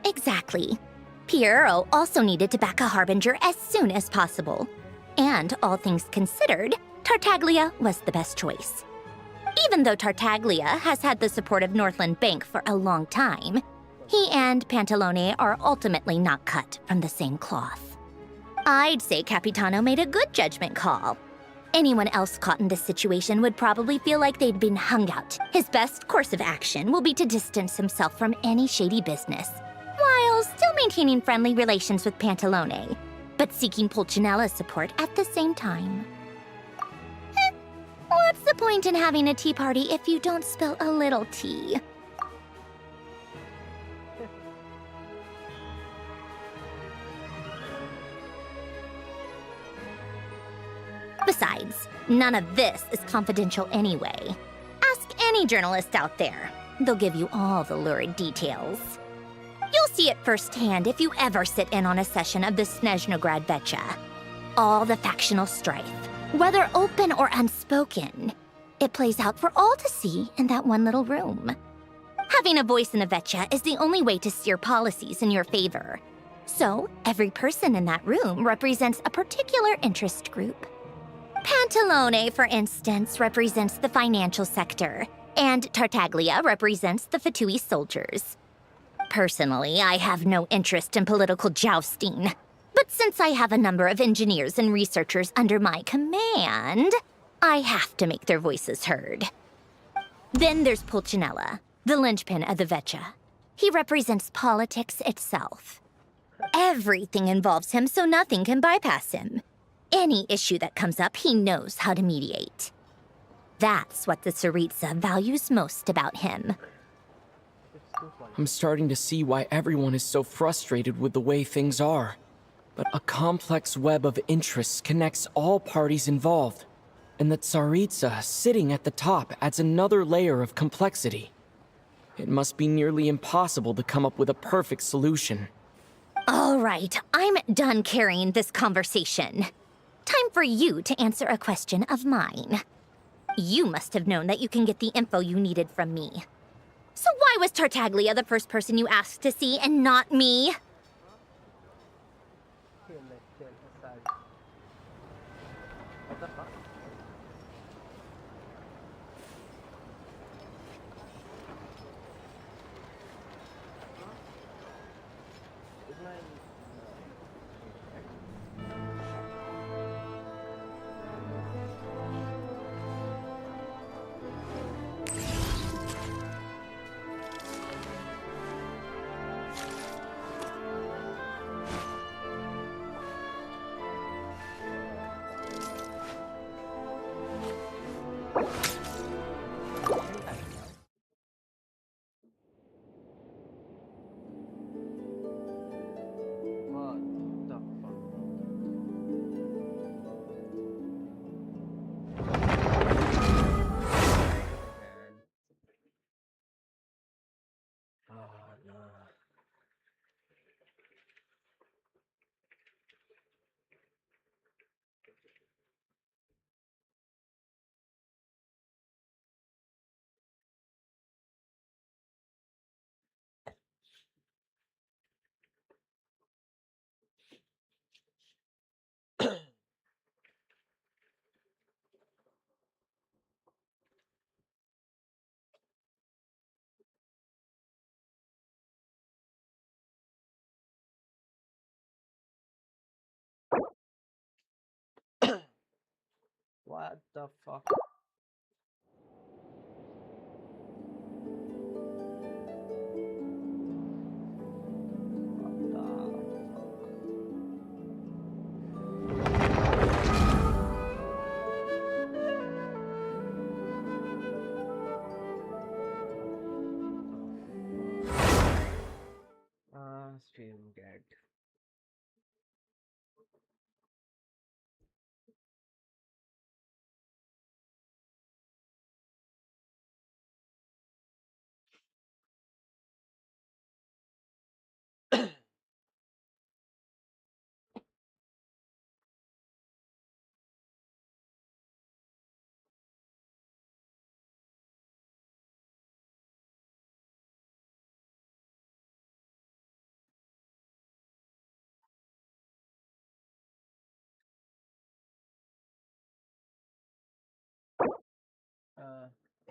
Exactly. Piero also needed to back a harbinger as soon as possible. And, all things considered, Tartaglia was the best choice. Even though Tartaglia has had the support of Northland Bank for a long time, he and Pantalone are ultimately not cut from the same cloth. I'd say Capitano made a good judgment call. Anyone else caught in this situation would probably feel like they'd been hung out. His best course of action will be to distance himself from any shady business, while still maintaining friendly relations with Pantalone, but seeking Pulcinella's support at the same time. What's the point in having a tea party if you don't spill a little tea? Besides, none of this is confidential anyway. Ask any journalist out there. They'll give you all the lurid details. You'll see it firsthand if you ever sit in on a session of the Snezhnaya Vetcha. All the factional strife, whether open or unspoken, it plays out for all to see in that one little room. Having a voice in the Vetcha is the only way to steer policies in your favor. So, every person in that room represents a particular interest group. Pantalone, for instance, represents the financial sector, and Tartaglia represents the Fatui soldiers. Personally, I have no interest in political jousting, but since I have a number of engineers and researchers under my command, I have to make their voices heard. Then there's Pulcinella, the linchpin of the Vetcha. He represents politics itself. Everything involves him, so nothing can bypass him. Any issue that comes up, he knows how to mediate. That's what the Tsaritsa values most about him. I'm starting to see why everyone is so frustrated with the way things are. But a complex web of interests connects all parties involved. And the Tsaritsa sitting at the top adds another layer of complexity. It must be nearly impossible to come up with a perfect solution. All right, I'm done carrying this conversation. Time for you to answer a question of mine. You must have known that you can get the info you needed from me. So why was Tartaglia the first person you asked to see and not me? What the fuck? Is my what the fuck? Oh no. What the fuck? Stream dead.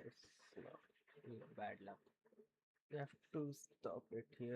It's not bad luck. We have to stop it here.